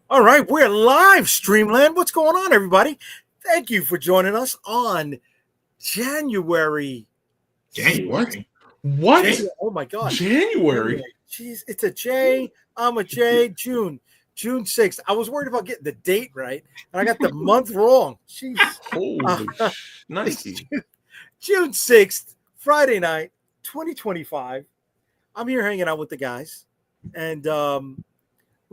All right, we're live, Streamland. What's going on, everybody? Thank you for joining us on January. January. What? Oh my God. January? Jeez, it's a J. I'm a J. June 6th. I was worried about getting the date right, and I got the month wrong. Jeez. Holy Nike. June 6th, Friday night, 2025. I'm here hanging out with the guys, and we're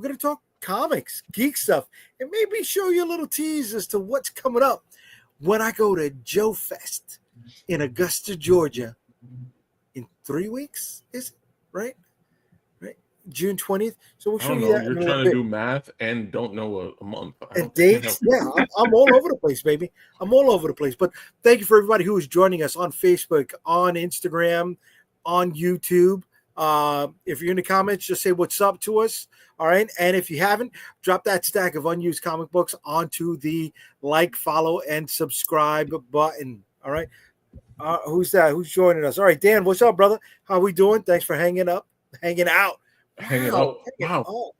going to talk comics, geek stuff, and maybe show you a little tease as to what's coming up when I go to Joe Fest in Augusta, Georgia in 3 weeks. Is it right? June 20th. So we'll I show don't you know. that. You're trying to do math and don't know a month. And dates. Yeah, I'm all over the place, baby. I'm all over the place. But thank you for everybody who is joining us on Facebook, on Instagram, on YouTube. If you're in the comments, just say what's up to us. All right. And if you haven't, drop that stack of unused comic books onto the like, follow, and subscribe button. All right. Who's that? Who's joining us? All right, Dan, what's up, brother? How we doing? Thanks for hanging out. Hanging out. Wow. Oh,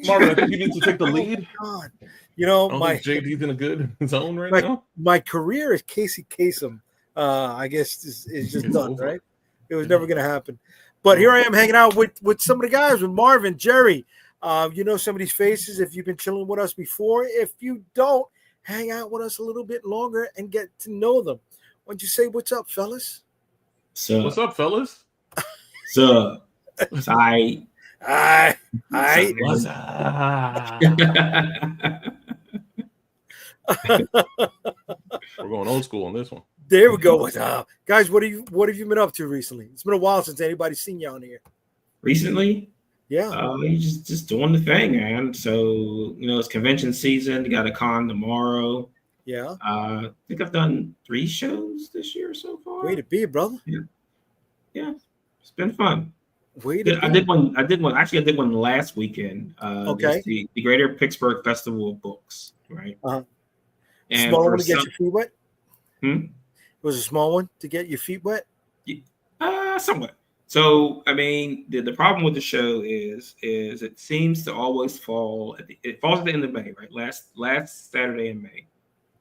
Marvin, I think you need to take the lead. Oh, God. You know, I think JD's in a good zone right now. My career as Casey Kasem, I guess, is just done, over. right? It was never going to happen. But here I am hanging out with some of the guys, with Marvin, Jerry. You know some of these faces if you've been chilling with us before. If you don't, hang out with us a little bit longer and get to know them. Why don't you say what's up, fellas? So What's up, fellas? So Hi. What's We're going old school on this one. There we go. What's up, guys? What have you been up to recently? It's been a while since anybody's seen you on here. Recently? Yeah. You just doing the thing, man. So it's convention season. You got a con tomorrow. Yeah. I think I've done 3 shows this year so far. Way to be, brother. Yeah. It's been fun. I did one. Actually, I did one last weekend. Okay. The Greater Pittsburgh Festival of Books, right? And small one to get your feet wet. It was a small one to get your feet wet. Somewhat. So, I mean, the problem with the show is it seems to always fall it falls at the end of May, right? Last Saturday in May,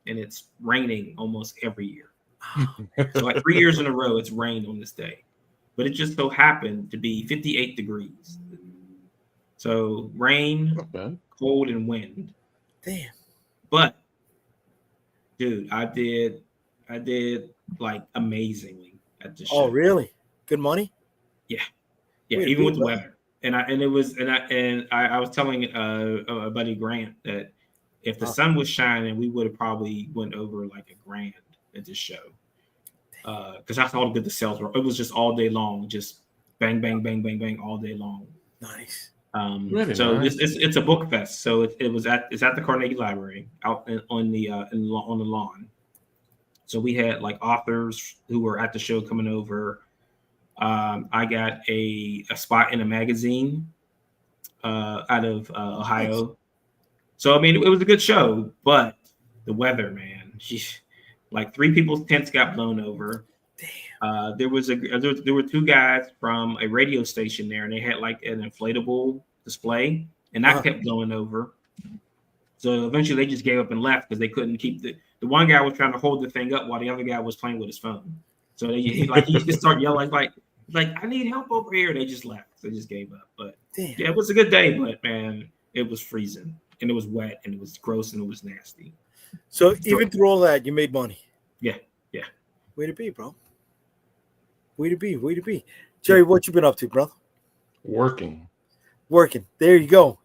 and it's raining almost every year. So, like 3 years in a row, it's rained on this day. But it just so happened to be 58 degrees. So rain, cold, and wind. Damn. But dude, I did like amazingly at the show. Oh, really? Good money? Yeah. Even with the weather. And I was telling a buddy Grant that if the sun was shining, we would have probably went over like $1,000 at this show. Because that's how good the sales were. It was just all day long, just bang, bang, bang, bang, bang, all day long. Nice. Really so nice. It's a book fest. So it's at the Carnegie Library out on the lawn. So we had like authors who were at the show coming over. I got a spot in a magazine out of Ohio. Nice. So I mean, it was a good show, but the weather, man, like 3 people's tents got blown over. Damn. There were 2 guys from a radio station there, and they had like an inflatable display, and that kept blowing over. So eventually, they just gave up and left because they couldn't keep the one guy was trying to hold the thing up while the other guy was playing with his phone. So he just started yelling like I need help over here. They just left. They just gave up. But damn. Yeah, it was a good day, but man, it was freezing and it was wet and it was gross and it was nasty. So even through all that, you made money. Yeah. Way to be, bro. Way to be. Jerry, what you been up to, brother? Working. There you go.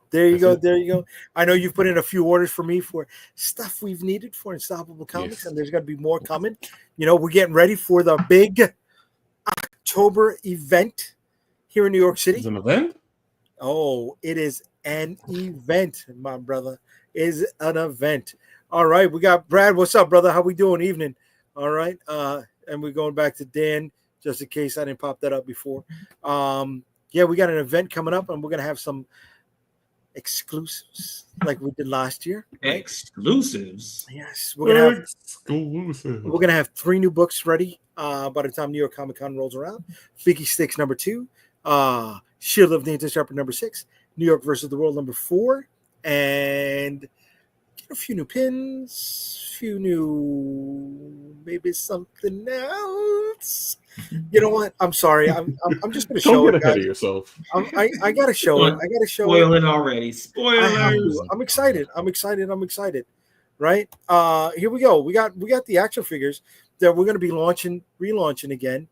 I know you've put in a few orders for me for stuff we've needed for Unstoppable Comics, yes. And there's going to be more coming. We're getting ready for the big October event here in New York City. It's an event? Oh, it is an event, my brother. Is an event. All right, we got Brad. What's up, brother? How we doing? Evening. All right, and we're going back to Dan just in case I didn't pop that up before. Yeah, we got an event coming up, and we're gonna have some exclusives like we did last year. Right? Exclusives. Yes, we're gonna have 3 new books ready by the time New York Comic Con rolls around. Figgy Sticks number 2, Shield of the Interceptor number 6, New York versus the World number 4, and get a few new pins, maybe something else. You know what? I'm sorry. I'm just going to show Don't it, get ahead guys. of yourself. I got to show it. I got to show it. Spoil it already. I have Spoilers. to. I'm excited. Right? Here we go. We got the action figures that we're going to be relaunching again.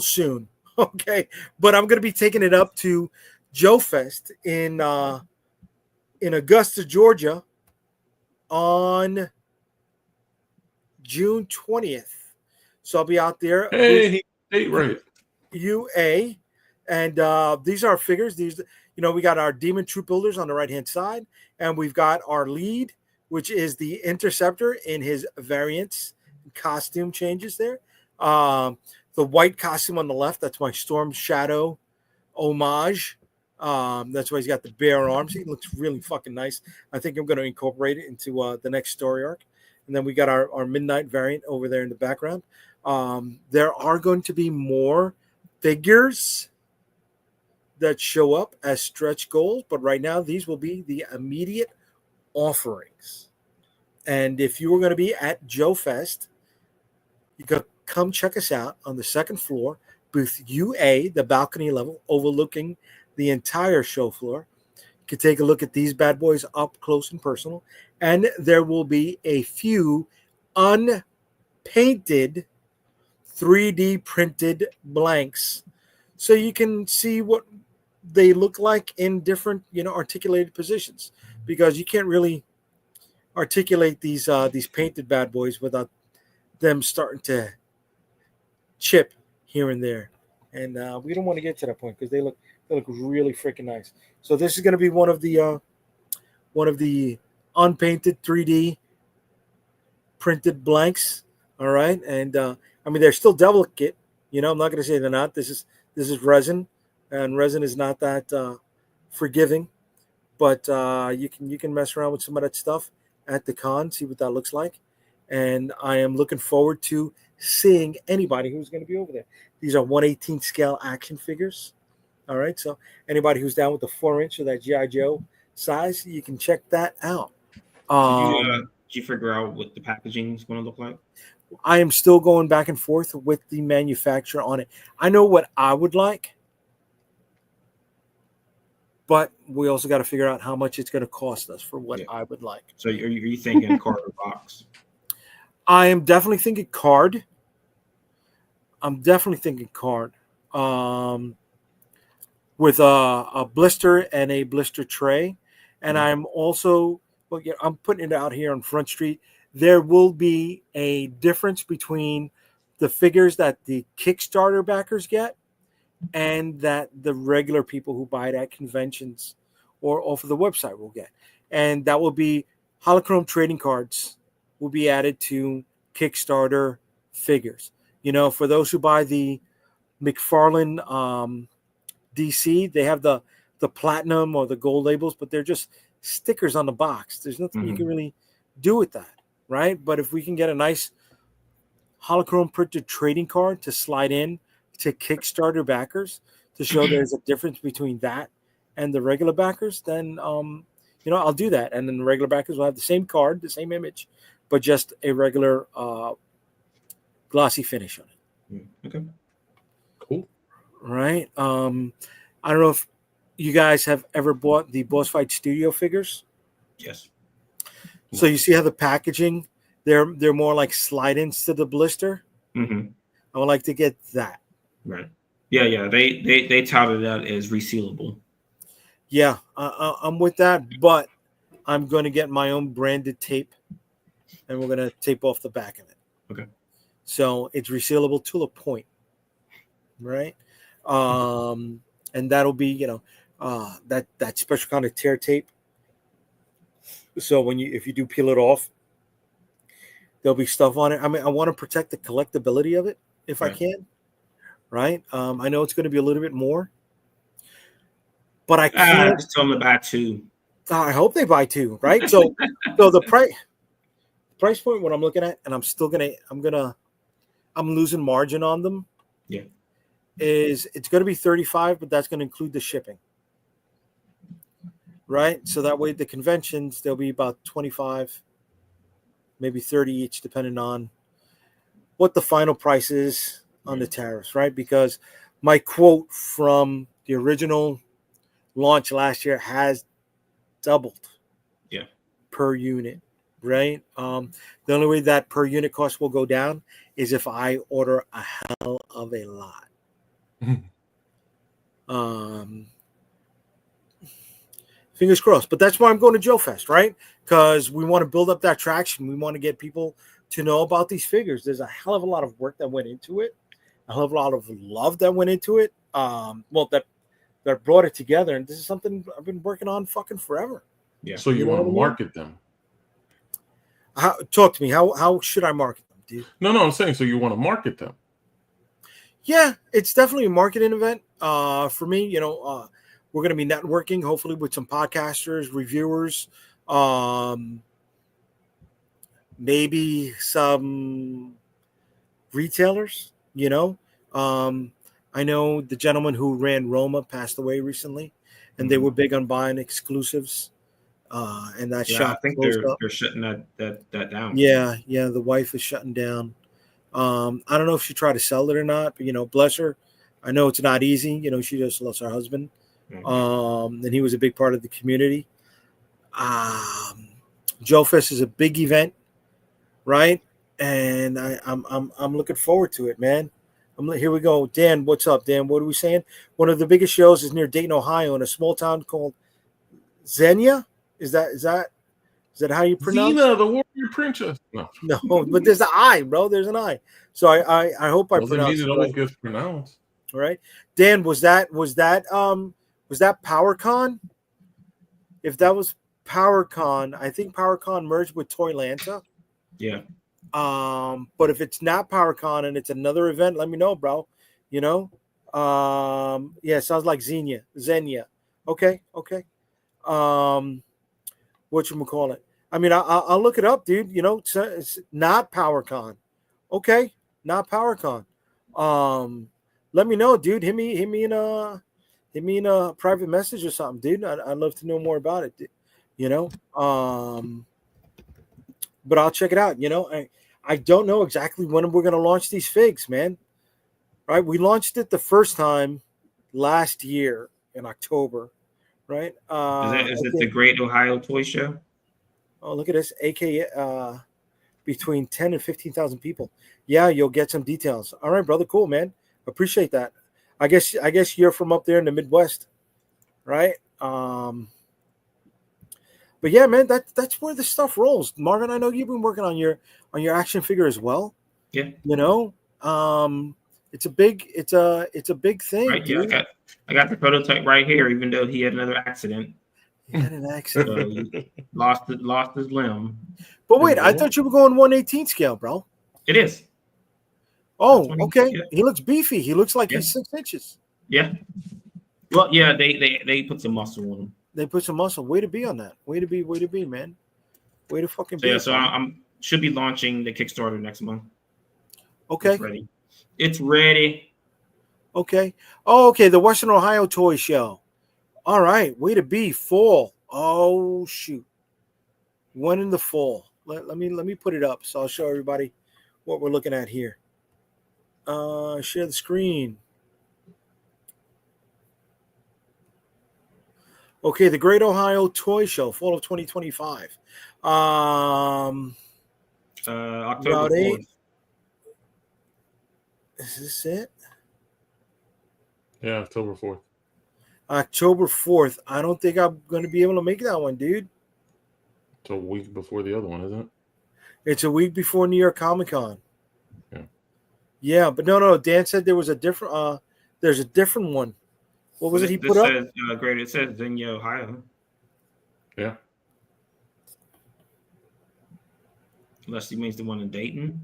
Soon. Okay. But I'm going to be taking it up to Joe Fest in Augusta, Georgia on June 20th. So I'll be out there. Hey, right. UA. And these are our figures. These, we got our Demon Troop Builders on the right-hand side, and we've got our lead, which is the Interceptor in his variants, costume changes there. The white costume on the left, that's my Storm Shadow homage. That's why he's got the bare arms. He looks really fucking nice. I think I'm going to incorporate it into the next story arc. And then we got our Midnight variant over there in the background. There are going to be more figures that show up as stretch goals, but right now these will be the immediate offerings. And if you were going to be at Joe Fest, you could come check us out on the second floor, booth UA, the balcony level overlooking the entire show floor. You can take a look at these bad boys up close and personal, and there will be a few unpainted 3D printed blanks, so you can see what they look like in different, articulated positions, because you can't really articulate these painted bad boys without them starting to chip here and there. And we don't want to get to that point because they look really freaking nice. So this is going to be one of the unpainted 3D printed blanks. All right, and they're still delicate. I'm not going to say they're not. This is resin. And resin is not that forgiving, but you can mess around with some of that stuff at the con, see what that looks like. And I am looking forward to seeing anybody who's going to be over there. These are 1/18 scale action figures. All right, so anybody who's down with the 4-inch or that G.I. Joe size, you can check that out. Did you figure out what the packaging is going to look like? I am still going back and forth with the manufacturer on it. I know what I would like, but we also got to figure out how much it's going to cost us for what I would like. So are you thinking card or box? I am definitely thinking card. With a blister and a blister tray. And I'm also, I'm putting it out here on Front Street. There will be a difference between the figures that the Kickstarter backers get and that the regular people who buy it at conventions or off of the website will get. And that will be holochrome trading cards will be added to Kickstarter figures. For those who buy the McFarlane DC, they have the platinum or the gold labels, but they're just stickers on the box. There's nothing you can really do with that, right? But if we can get a nice holochrome printed trading card to slide in to Kickstarter backers to show there's a difference between that and the regular backers, then I'll do that. And then the regular backers will have the same card, the same image, but just a regular glossy finish on it. Okay. Cool. Right. I don't know if you guys have ever bought the Boss Fight Studio figures. Yes. So you see how the packaging, they're more like slide-ins to the blister. Mm-hmm. I would like to get that. Right. Yeah. They touted it out as resealable. Yeah, I'm with that, but I'm going to get my own branded tape, and we're going to tape off the back of it. Okay. So it's resealable to a point, right? And that'll be, that special kind of tear tape. So if you do peel it off, there'll be stuff on it. I want to protect the collectability of it if I can, right? I know it's going to be a little bit more, but I can't. Just tell them to buy 2. I hope they buy 2, right? So the price point, what I'm looking at, and I'm losing margin on them. Yeah. It's going to be $35, but that's going to include the shipping. right? So that way the conventions, there'll be about 25, maybe 30 each, depending on what the final price is on the tariffs, right? Because my quote from the original launch last year has doubled per unit, right? The only way that per unit cost will go down is if I order a hell of a lot. Fingers crossed. But that's why I'm going to Joe Fest, right? Because we want to build up that traction. We want to get people to know about these figures. There's a hell of a lot of work that went into it, a hell of a lot of love that went into it. That brought it together, and this is something I've been working on fucking forever. Yeah. So you want to market them? Talk to me. How should I market them, dude? No, I'm saying so you want to market them. Yeah, it's definitely a marketing event. For me, we're going to be networking, hopefully with some podcasters, reviewers, maybe some retailers. I know the gentleman who ran Roma passed away recently, and they were big on buying exclusives. And that shop. I think they're shutting that down. Yeah, the wife is shutting down. I don't know if she tried to sell it or not, but bless her. I know it's not easy. She just lost her husband, and he was a big part of the community. Joe Fest is a big event, right? And I'm looking forward to it, man. Here we go. Dan, what's up, Dan? What are we saying? One of the biggest shows is near Dayton, Ohio, in a small town called Xenia. Is that how you pronounce it? Xena, the warrior princess. No, but there's an I, bro. There's an I. So I hope I pronounced it. Always gets pronounced. All right. Dan, was that PowerCon? If that was PowerCon, I think PowerCon merged with Toylanta. Yeah. But if it's not PowerCon and it's another event, let me know, bro. Yeah, sounds like Xenia. Okay. Whatchamacallit? I mean, I'll look it up, dude. It's not PowerCon. Okay, not PowerCon. Let me know, dude. Hit me in a private message or something, dude. I'd love to know more about it. But I'll check it out. I don't know exactly when we're gonna launch these figs, man. Right? We launched it the first time last year in October. Right? Is it the Great Ohio Toy Show? Oh, look at this. AK between 10 and 15,000 people. Yeah, you'll get some details. All right, brother. Cool, man. Appreciate that. I guess you're from up there in the Midwest, right? But yeah, man, that's where the stuff rolls. Marvin, I know you've been working on your action figure as well. Yeah. It's a big thing. Right, yeah, I got the prototype right here, even though he had another accident. He had an accident. So he lost his limb. But wait, I thought you were going 1/18 scale, bro. It is. Oh, okay. Yeah. He looks beefy. He looks like he's 6 inches. Yeah. Well, yeah, they put some muscle on him. They put some muscle. Way to be on that. Way to be, man. Way to fucking be. Yeah, so I'm should be launching the Kickstarter next month. Okay. It's ready. Okay. Oh, okay. The Western Ohio Toy Show. All right. Way to be. Fall. Oh, shoot. When in the fall. Let me put it up so I'll show everybody what we're looking at here. Share the screen. Okay, the Great Ohio Toy Show, fall of 2025. October 4th. Is this it? Yeah, October 4th. October 4th. I don't think I'm going to be able to make that one, dude. It's a week before the other one, isn't it? It's a week before New York Comic Con. Yeah. Yeah, but no. Dan said there was a different. There's a different one. What was it he put up? It says Xenia, Ohio. Yeah. Unless he means the one in Dayton.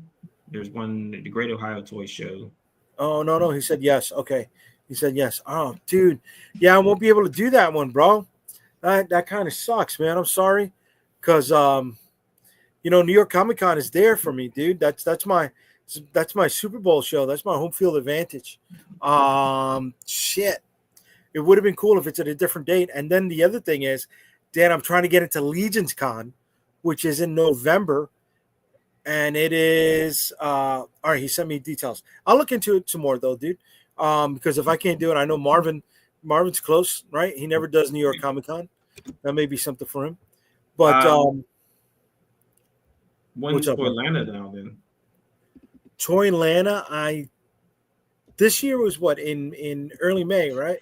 There's one, the Great Ohio Toy Show. Oh, no. He said yes. Okay. He said yes. Oh, dude. Yeah, I won't be able to do that one, bro. That kind of sucks, man. I'm sorry. Because, New York Comic Con is there for me, dude. That's my Super Bowl show. That's my home field advantage. Shit. It would have been cool if it's at a different date. And then the other thing is, Dan, I'm trying to get into Legions Con, which is in November. And it is all right. He sent me details. I'll look into it some more though, dude. Because if I can't do it, I know Marvin's close, right? He never does New York Comic Con. That may be something for him. But when's Atlanta now then? Toylanta, this year was what in early May, right?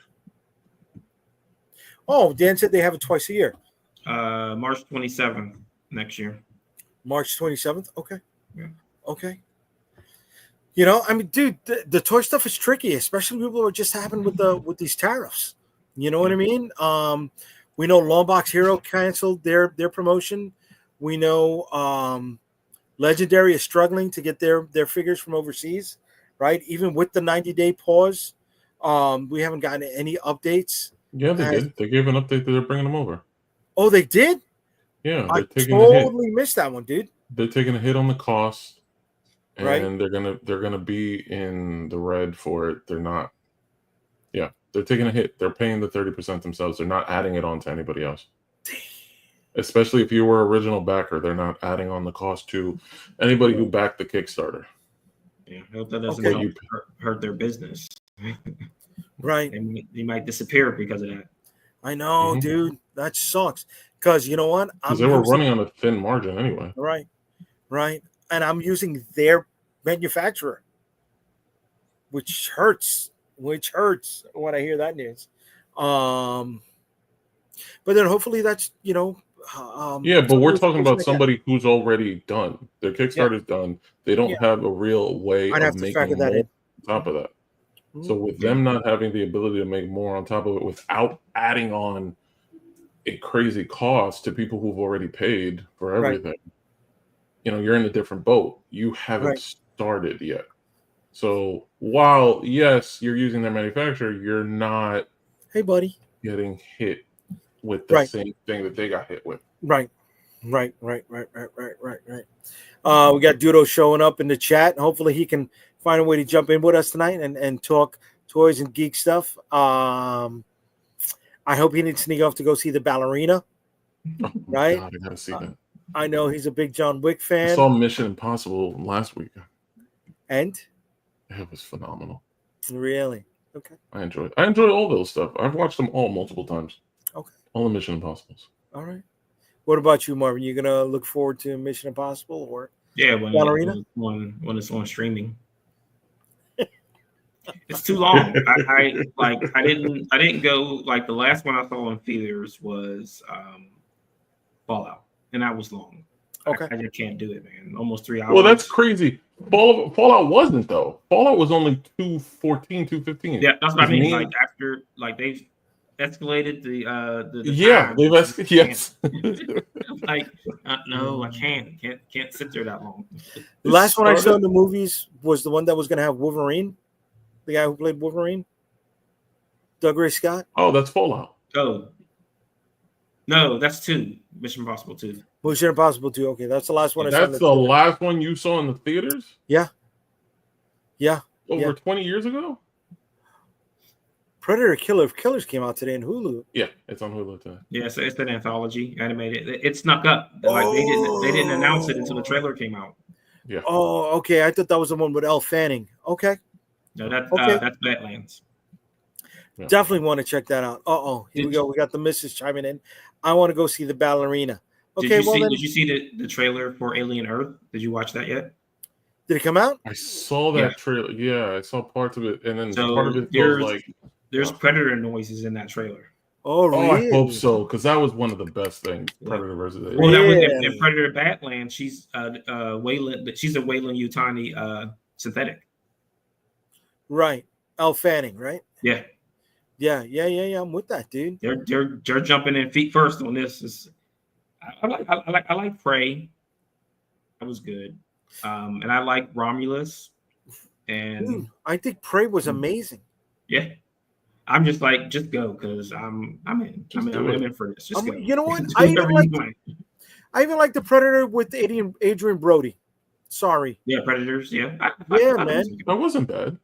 Oh, Dan said they have it twice a year. March 27th next year. March 27th. Okay. Yeah. Okay. You know, I mean, dude, the toy stuff is tricky, especially people who are just happening with these tariffs. You know what I mean? We know Longbox Hero canceled their promotion. We know Legendary is struggling to get their figures from overseas, right? Even with the 90-day pause, we haven't gotten any updates. Yeah, they did. They gave an update that they're bringing them over. Oh, they did? Yeah, I they're taking a hit. totally missed that one, dude. They're taking a hit on the cost, and Right. they're gonna be in the red for it. They're not. Yeah, they're taking a hit. They're paying the 30% themselves. They're not adding it on to anybody else. Especially if you were original backer, they're not adding on the cost to anybody who backed the Kickstarter. Yeah, I hope that doesn't hurt their business. Right. They might disappear because of that. I know, dude. That sucks. Because you know what? Because they were running on a thin margin anyway. Right. Right. And I'm using their manufacturer, which hurts when I hear that news. But then hopefully that's, you know. Yeah, but we're talking about somebody who's already done. Their Kickstarter's done. They don't have a real way of making more on top of that. So with them not having the ability to make more on top of it without adding on a crazy cost to people who've already paid for everything, you know, you're in a different boat. You haven't started yet. So while, yes, you're using their manufacturer, you're not getting hit with the same thing that they got hit with. Right. We got Dudo showing up in the chat. Hopefully he can find a way to jump in with us tonight and talk toys and geek stuff. I hope he didn't sneak off to go see the ballerina. Right? God, I gotta see that. I know he's a big John Wick fan. I saw Mission Impossible last week. And? It was phenomenal. Really? Okay. I enjoy all those stuff. I've watched them all multiple times. Okay. All the Mission Impossibles. All right. What about you, Marvin? You gonna look forward to Mission Impossible or when it's on streaming? It's too long. I didn't go, like, the last one I saw in theaters was Fallout, and that was long. Okay. I just can't do it, man. Almost 3 hours. Well, that's crazy. Fallout wasn't, though. Fallout was only 2:15. Yeah, that's what I mean. Like, after, like, they've escalated the yeah, they've escalated. Yes. Like, no, I can't sit there that long. The last one I saw in the movies was the one that was going to have Wolverine, the guy who played Wolverine, Dougray Scott. Oh, that's Fallout. Oh, no, that's 2. Mission Impossible 2. Mission Impossible 2. Okay, that's the last one. That's the last one you saw in the theaters? Yeah. Over 20 years ago? Predator Killers came out today in Hulu. Yeah, it's on Hulu today. Yeah, so it's an anthology animated. It snuck up. Like they didn't announce it until the trailer came out. Yeah. Oh, okay. I thought that was the one with Elle Fanning. Okay. No, that's Badlands. Yeah. Definitely want to check that out. Here we go. We got the missus chiming in. I want to go see the ballerina. Okay. Did you see the trailer for Alien Earth? Did you watch that yet? Did it come out? I saw that trailer. Yeah, I saw parts of it, and then part of it goes like. There's Predator noises in that trailer. Oh, really? I hope so, because that was one of the best things. Predator versus Alien. Well, that was in Predator Badlands. She's Wayland. She's a Wayland Yutani synthetic. Right, Elle Fanning, right? Yeah. I'm with that, dude. They're jumping in feet first on this. I like Prey. That was good. And I like Romulus. And dude, I think Prey was amazing. Yeah. I'm just like, just go, because I'm in for this. Just go. You know what? I even like the Predator with Adrian Brody. Sorry. Yeah, Predators. Yeah. Man. That wasn't bad.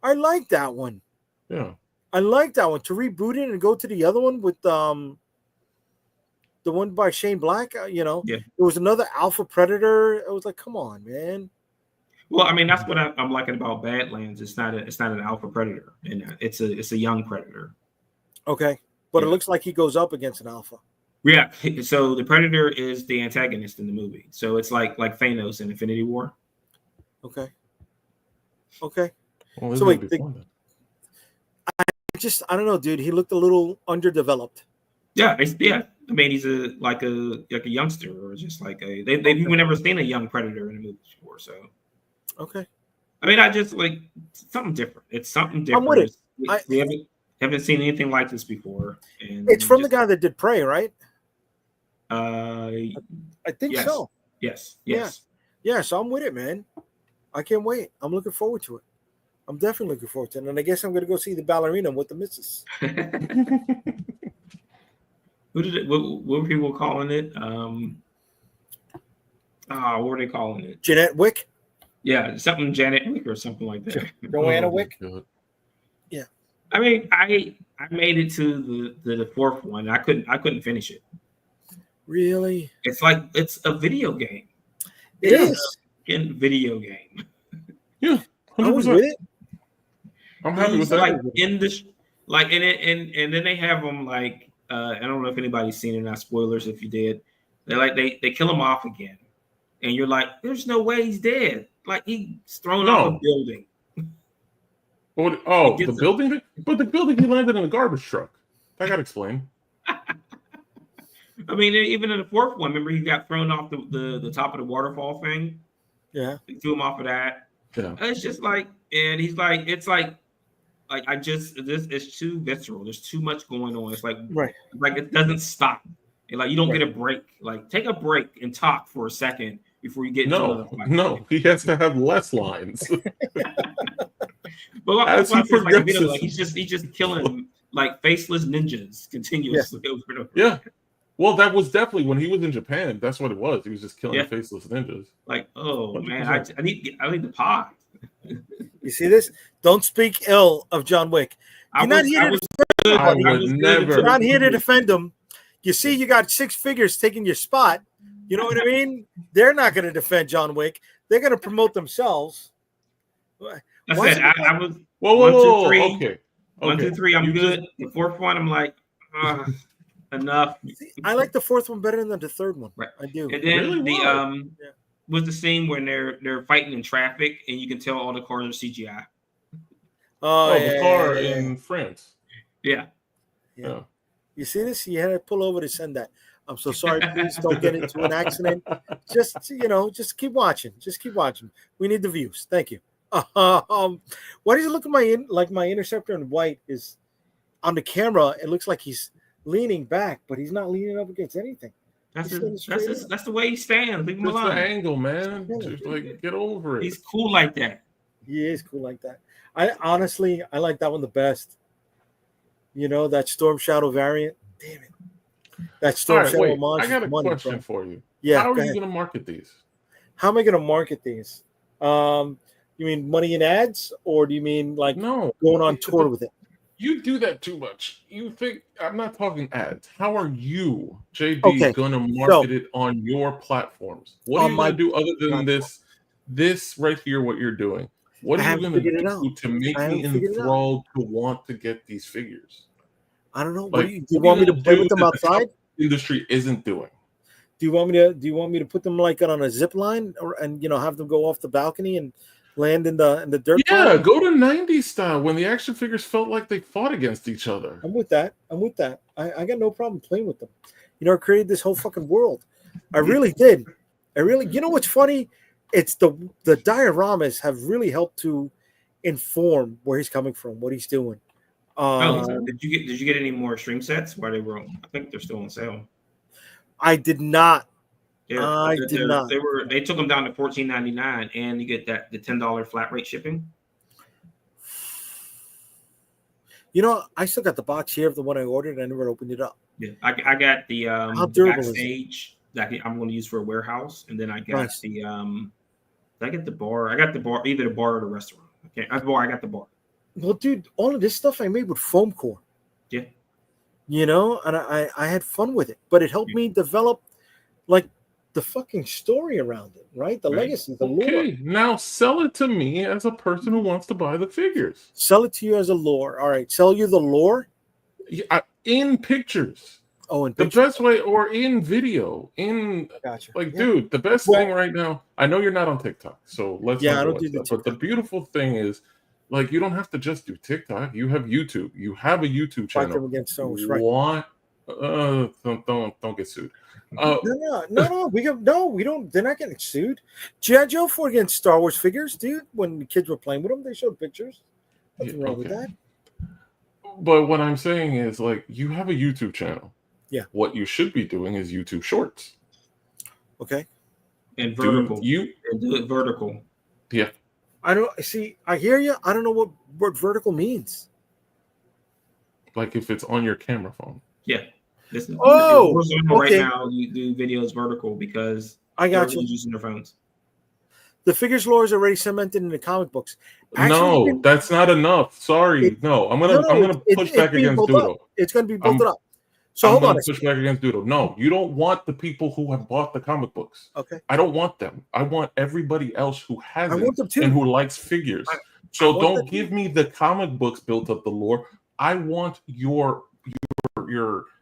I like that one. Yeah. I like that one. To reboot it and go to the other one with the one by Shane Black. Yeah. There was another Alpha Predator. I was like, come on, man. Well, I mean, that's what I'm liking about Badlands. It's not an Alpha Predator, and it's a young Predator. Okay, but it looks like he goes up against an Alpha. Yeah. So the Predator is the antagonist in the movie. So it's like Thanos in Infinity War. Okay. Well, so wait, I don't know, dude. He looked a little underdeveloped. Yeah. I mean, he's like a youngster, or just like they've never seen a young Predator in a movie before. So. Okay. I mean, I just like something different. It's something different. I'm with it. We haven't seen anything like this before. And it's from the guy that did Prey, right? I think so. Yes. Yeah. So I'm with it, man. I can't wait. I'm looking forward to it. I'm definitely looking forward to it. And I guess I'm going to go see the ballerina with the missus. What were people calling it? What were they calling it? Jeanette Wick? Yeah, something Janet Wick or something like that. Joanna Wick? Yeah. I mean, I made it to the fourth one. I couldn't finish it. Really? It's like it's a video game. It is. A video game. Yeah. 100%. I was with it. I'm happy with that. Like in this, like and then they have them like I don't know if anybody's seen it. Not spoilers if you did. They kill him off again, and you're like, there's no way he's dead. Like he's thrown off a building. The building? But the building he landed in a garbage truck. That got explained. I mean, even in the fourth one, remember he got thrown off the top of the waterfall thing? Yeah. They threw him off of that. Yeah. It's just like, and he's like, it's like it's too visceral. There's too much going on. It's like, like it doesn't stop. And like you don't get a break. Like take a break and talk for a second before you get into another fight. No, he has to have less lines. But as he progresses, like he's just killing like faceless ninjas continuously over and over. Yeah. Well, that was definitely when he was in Japan. That's what it was. He was just killing faceless ninjas. Like, oh 100%. Man, I need the pod. You see this? Don't speak ill of John Wick. You're not here to defend him. You see, you got six figures taking your spot. You know what I mean? They're not going to defend John Wick. They're going to promote themselves. I said I was. Whoa, 1, 2, 3. Okay. 1, 2, 3. I'm good. The fourth one, I'm like, enough. I like the fourth one better than the third one. Right. I do. And then was the scene when they're fighting in traffic and you can tell all the cars are CGI. The car in France. Yeah. You see this? You had to pull over to send that. I'm so sorry. Please don't get into an accident. Just keep watching. Just keep watching. We need the views. Thank you. Why does it look like my Interceptor in white is on the camera? It looks like he's leaning back, but he's not leaning up against anything. That's the way he stands. Leave him alone. That's the angle, man. Just like get over it. He's cool like that. He is cool like that. I like that one the best. You know, that Storm Shadow variant. Damn it. That Storm Shadow monster. I got a question for you. Yeah. How are you going to market these? How am I going to market these? You mean money in ads, or do you mean like going on tour with it? You do that too much. You think I'm not talking ads. How are you, JB, going to market it on your platforms? What are you going to do other than this right here? What you're doing? What are you going to do to make me enthralled to want to get these figures? I don't know. Like, do you want me to play with them outside? Industry isn't doing. Do you want me to put them like on a zip line and have them go off the balcony and land in the dirt? Yeah, go to 90s style when the action figures felt like they fought against each other. I'm with that. I got no problem playing with them. I created this whole fucking world. I really did. You know what's funny? It's the dioramas have really helped to inform where he's coming from, what he's doing. Did you get any more stream sets while they were on? I think they're still on sale. I did not. I did not. They took them down to $14.99, and you get the $10 flat rate shipping. I still got the box here of the one I ordered. I never opened it up. Yeah, I got the backstage that I'm going to use for a warehouse, and then I got the I get the bar. I got the bar, either the bar or the restaurant. Okay, I got the bar. Well, dude, all of this stuff I made with foam core. Yeah. you know, and I had fun with it, but it helped me develop like the fucking story around it, right? The legacy, the lore. Okay, now sell it to me as a person who wants to buy the figures. Sell it to you as a lore. All right, sell you the lore in pictures. Oh, in the pictures. best way, or in video, Gotcha. Dude, the best thing right now. I know you're not on TikTok, so let's not I go don't do into the that. But the beautiful thing is, like, you don't have to just do TikTok. You have YouTube. You have a YouTube channel. Fight them against Star right? What? Don't get sued. No. We don't. They're not getting sued. G.I. Joe fought against Star Wars figures, dude. When the kids were playing with them, they showed pictures. Nothing wrong with that. But what I'm saying is, like, you have a YouTube channel. Yeah. What you should be doing is YouTube Shorts. Okay. And vertical. Do it vertical. Yeah. I don't see. I hear you. I don't know what vertical means. Like if it's on your camera phone. Yeah. This is okay. Right now, you do videos vertical because I got you using their phones. The figures lore is already cemented in the comic books. Actually, no, that's not enough. Sorry, I'm gonna push back against Dudo. It's gonna be bolted up. So hold on. Push back against Dudo. No, you don't want the people who have bought the comic books. Okay. I don't want them. I want everybody else who has it and who likes figures. So don't give me the comic books built up the lore. I want your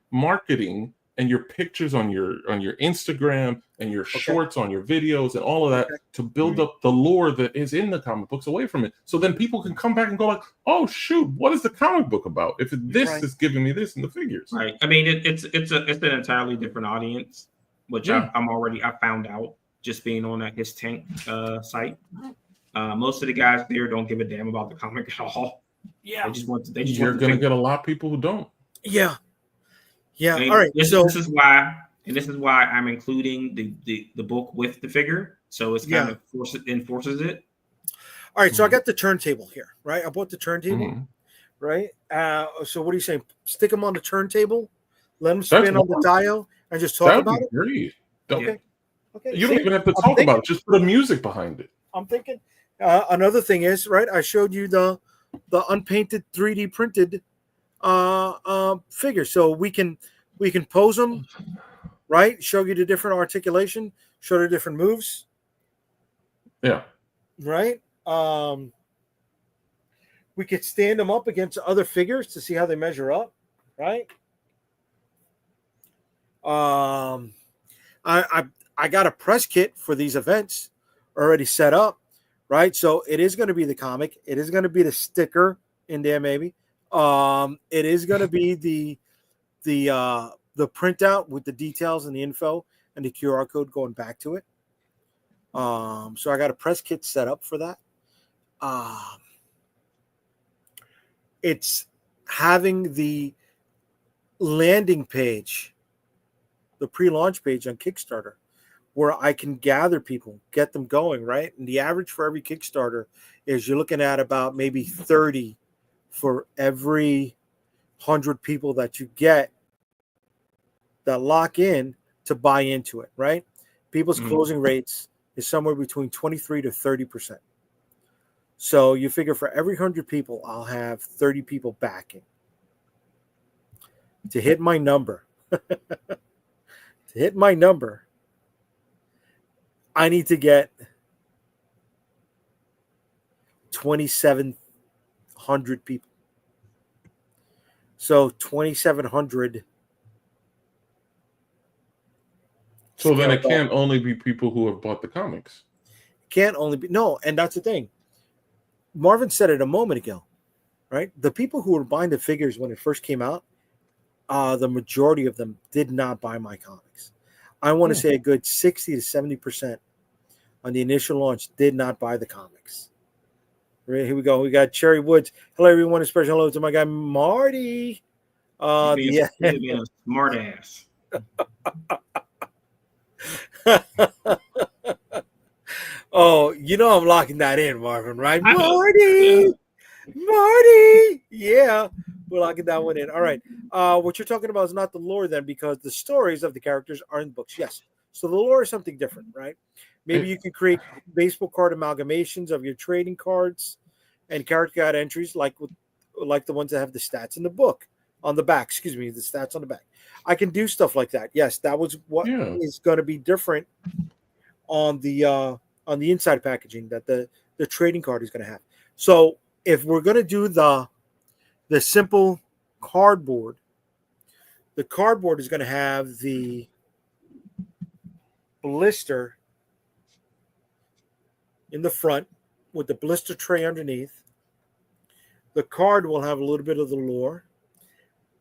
marketing and your pictures on your Instagram and your shorts on your videos and all of that to build up the lore that is in the comic books away from it. So then people can come back and go like, oh shoot, what is the comic book about? If this is giving me this in the figures. Right. I mean, it's an entirely different audience, which I found out just being on that His Tank site. Most of the guys there don't give a damn about the comic at all. Yeah. You're gonna get a lot of people who don't. Yeah. Yeah. I mean, all right. This is why I'm including the book with the figure. So it's kind of enforces it. All right. So I got the turntable here, right? I bought the turntable, right? So what are you saying? Stick them on the turntable, let them spin on the dial, and just talk about it. Great. Okay. You don't even have to talk about it. Just put a music behind it. I'm thinking. Another thing is, right? I showed you the unpainted 3D printed figure, so we can pose them, right? Show you the different articulation, show the different moves. Yeah. Right. We could stand them up against other figures to see how they measure up, right? I got a press kit for these events already set up, right? So it is going to be the comic. It is going to be the sticker in there, maybe. It is going to be the printout with the details and the info and the QR code going back to it. So I got a press kit set up for that. It's having the landing page, the pre-launch page on Kickstarter, where I can gather people, get them going, right? And the average for every Kickstarter is you're looking at about maybe 30 for every 100 people that you get that lock in to buy into it, right? People's closing rates is somewhere between 23 to 30%. So you figure for every 100 people, I'll have 30 people backing. To hit my number, I need to get 2,700 people. So 2,700. So then it can't only be people who have bought the comics. Can't only be, no, and that's the thing. Marvin said it a moment ago, right? The people who were buying the figures when it first came out, the majority of them did not buy my comics. I want to say a good 60 to 70% on the initial launch did not buy the comics. Right, here we go. We got Cherry Woods. Hello, everyone. A special hello to my guy Marty. Smart ass. Oh, you know I'm locking that in, Marvin, right? Marty! Yeah, we're locking that one in. All right. What you're talking about is not the lore then, because the stories of the characters are in books. Yes. So the lore is something different, right? Maybe you can create baseball card amalgamations of your trading cards and character card entries like the ones that have the stats in the book. on the back. Excuse me, the stats on the back. I can do stuff like that. Yes, that was what is going to be different on the inside packaging that the trading card is going to have. So if we're going to do the simple cardboard, the cardboard is going to have the blister in the front with the blister tray underneath. The card will have a little bit of the lore,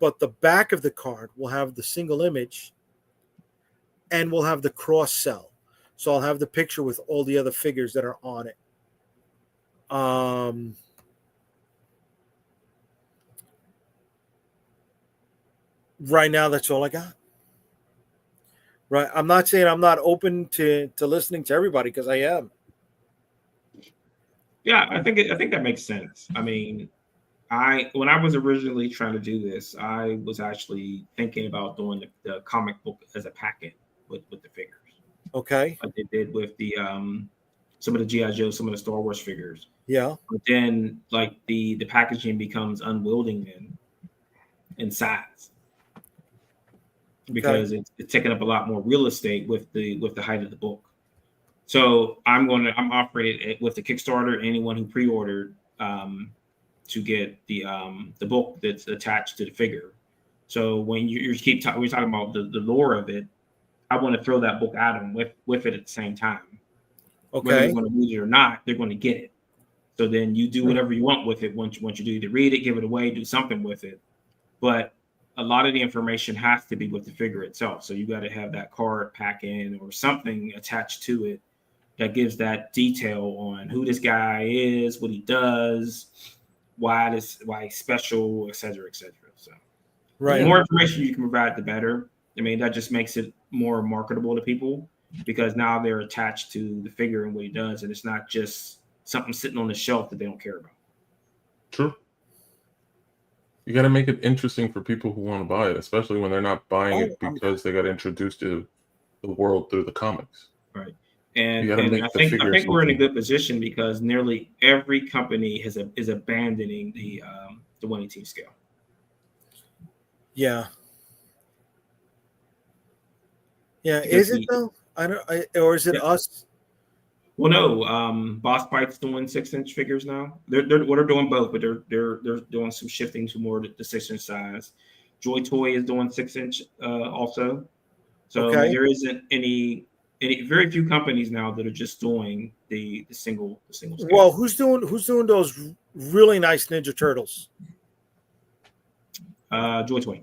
but the back of the card will have the single image and we'll have the cross sell. So I'll have the picture with all the other figures that are on it. Right now, that's all I got. Right. I'm not saying I'm not open to listening to everybody, because I am. Yeah, I think that makes sense. I mean, when I was originally trying to do this, I was actually thinking about doing the comic book as a packet with the figures. Okay. Like they did with the some of the G.I. Joe, some of the Star Wars figures. Yeah. But then like the packaging becomes unwieldy then in size. Because it's taking up a lot more real estate with the height of the book. So I'm offering it with the Kickstarter. Anyone who pre-ordered to get the book that's attached to the figure. So when we're talking about the lore of it, I want to throw that book at them with it at the same time. Okay. Whether they're going to read it or not, they're going to get it. So then you do whatever you want with it. Once you do, either read it, give it away, do something with it. But a lot of the information has to be with the figure itself. So you got to have that card pack in or something attached to it that gives that detail on who this guy is, what he does, why he's special, et cetera, et cetera. So the more information you can provide, the better. I mean, that just makes it more marketable to people because now they're attached to the figure and what he does. And it's not just something sitting on the shelf that they don't care about. True. You got to make it interesting for people who want to buy it, especially when they're not buying it because they got introduced to the world through the comics. Right. And I think we're in a good position because nearly every company is abandoning the 1/18 scale. Yeah. Yeah. Is it though? Or is it us? Well, no. Boss Fight's doing 6-inch figures now. They're doing both, but they're doing some shifting to more the 6-inch size. Joy Toy is doing 6-inch also. So there isn't any very few companies now that are just doing the single scale. Well, who's doing those really nice Ninja Turtles? Joy Toy.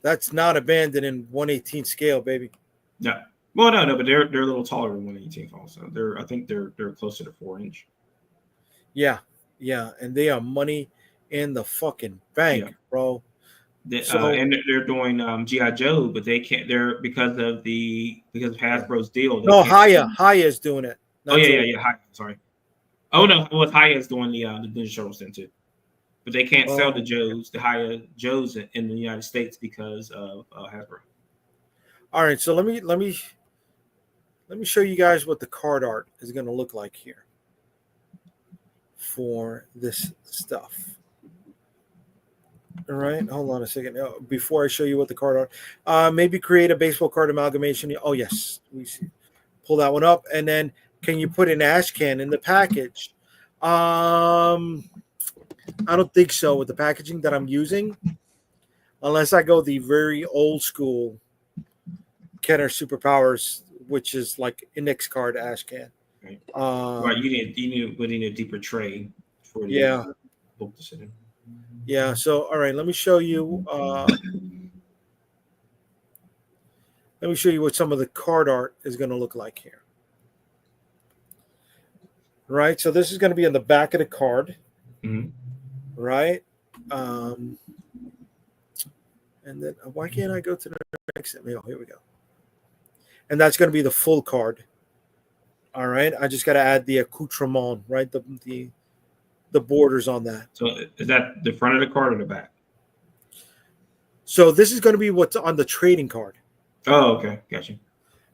That's not abandoning 1/18 scale, baby. No. Well, no, but they're a little taller than 1/18 also. I think they're closer to 4-inch. Yeah, and they are money in the fucking bank, bro. And they're doing G.I. Joe, but they can't. They're because of Hasbro's deal. No, Haya is doing it. Yeah. Haya, sorry. Oh no, Haya is doing the Ninja Turtles then too, but they can't sell the Haya Joes in the United States because of Hasbro. All right, so let me show you guys what the card art is going to look like here for this stuff. All right, hold on a second. Before I show you what the card art, maybe create a baseball card amalgamation. Oh yes, we see. Pull that one up, and then can you put an ash can in the package? I don't think so with the packaging that I'm using, unless I go the very old school Kenner Superpowers, which is like a Index card ash can. Right. Right. You need to put in a deeper tray for the book to sit in. Yeah. So all right, let me show you. Let me show you what some of the card art is going to look like here. Right. So this is going to be on the back of the card. Mm-hmm. Right. And then why can't I go to the next? Oh, here we go. And that's going to be the full card. All right. I just got to add the accoutrement, right? The borders on that. So is that the front of the card or the back? So this is going to be what's on the trading card. Oh, okay. Gotcha.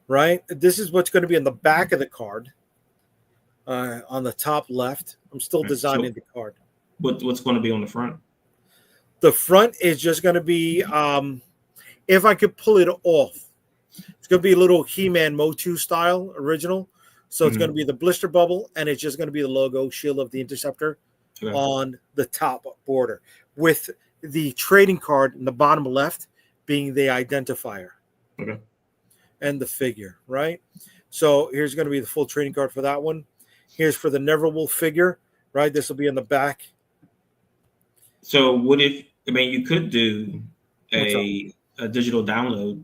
Right. This is what's going to be on the back of the card. On the top left. I'm still designing the card. What's going to be on the front? The front is just going to be, if I could pull it off, it's going to be a little He-Man Motu style original. So it's going to be the blister bubble, and it's just going to be the logo Shield of the Interceptor on the top border, with the trading card in the bottom left being the identifier and the figure, right? So here's going to be the full trading card for that one. Here's for the Neverwolf figure, right? This will be in the back. So what if, I mean, you could do a digital download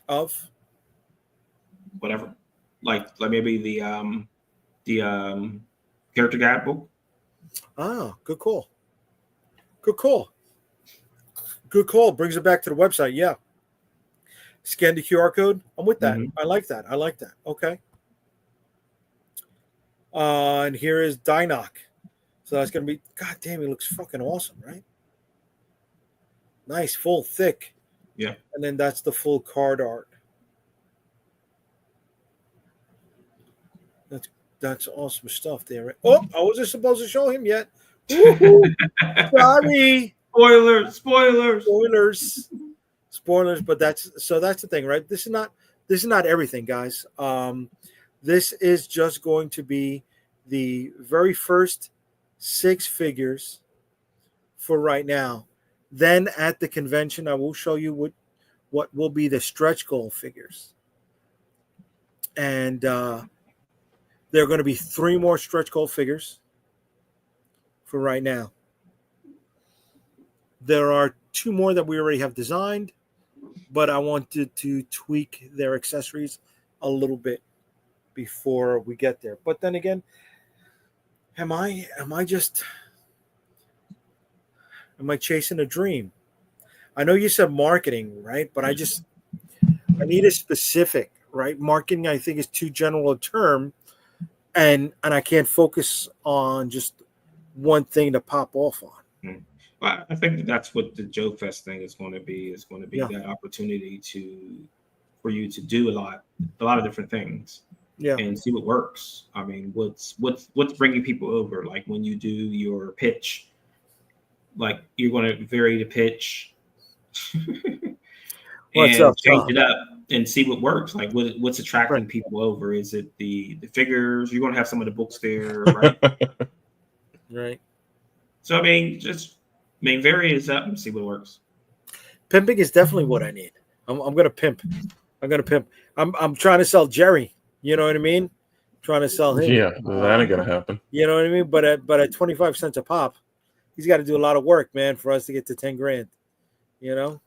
of whatever, like maybe the character guide book. Ah, good call. Good call. Good call. Brings it back to the website. Yeah. Scan the QR code. I'm with that. I like that. I like that. Okay. And here is Dynock. So that's going to be, God damn, he looks fucking awesome, right? Nice, full, thick. Yeah. And then that's the full card art. That's awesome stuff there. Right? Oh, I wasn't supposed to show him yet. Sorry. Spoilers. But that's the thing, right? This is not everything, guys. This is just going to be the very first 6 figures for right now. Then at the convention, I will show you what will be the stretch goal figures. And there are going to be 3 more stretch goal figures for right now. There are 2 more that we already have designed, but I wanted to tweak their accessories a little bit before we get there. But then again, am I chasing a dream? I know you said marketing, right? But I need a specific, right? Marketing, I think, is too general a term, and I can't focus on just one thing to pop off on. Well, I think that's what the Joe Fest thing is going to be. It's going to be that opportunity for you to do a lot of different things. Yeah, and see what works. I mean, what's bringing people over? Like when you do your pitch, like you're going to vary the pitch and change it up and see what works. Like what's attracting people over? Is it the figures? You're going to have some of the books there, right? Right. So I mean, vary it up and see what works. Pimping is definitely what I need. I'm going to pimp. I'm trying to sell Jerry. You know what I mean? Trying to sell him. Yeah, that ain't gonna happen. You know what I mean? But at 25 cents a pop, he's got to do a lot of work, man, for us to get to 10 grand. You know?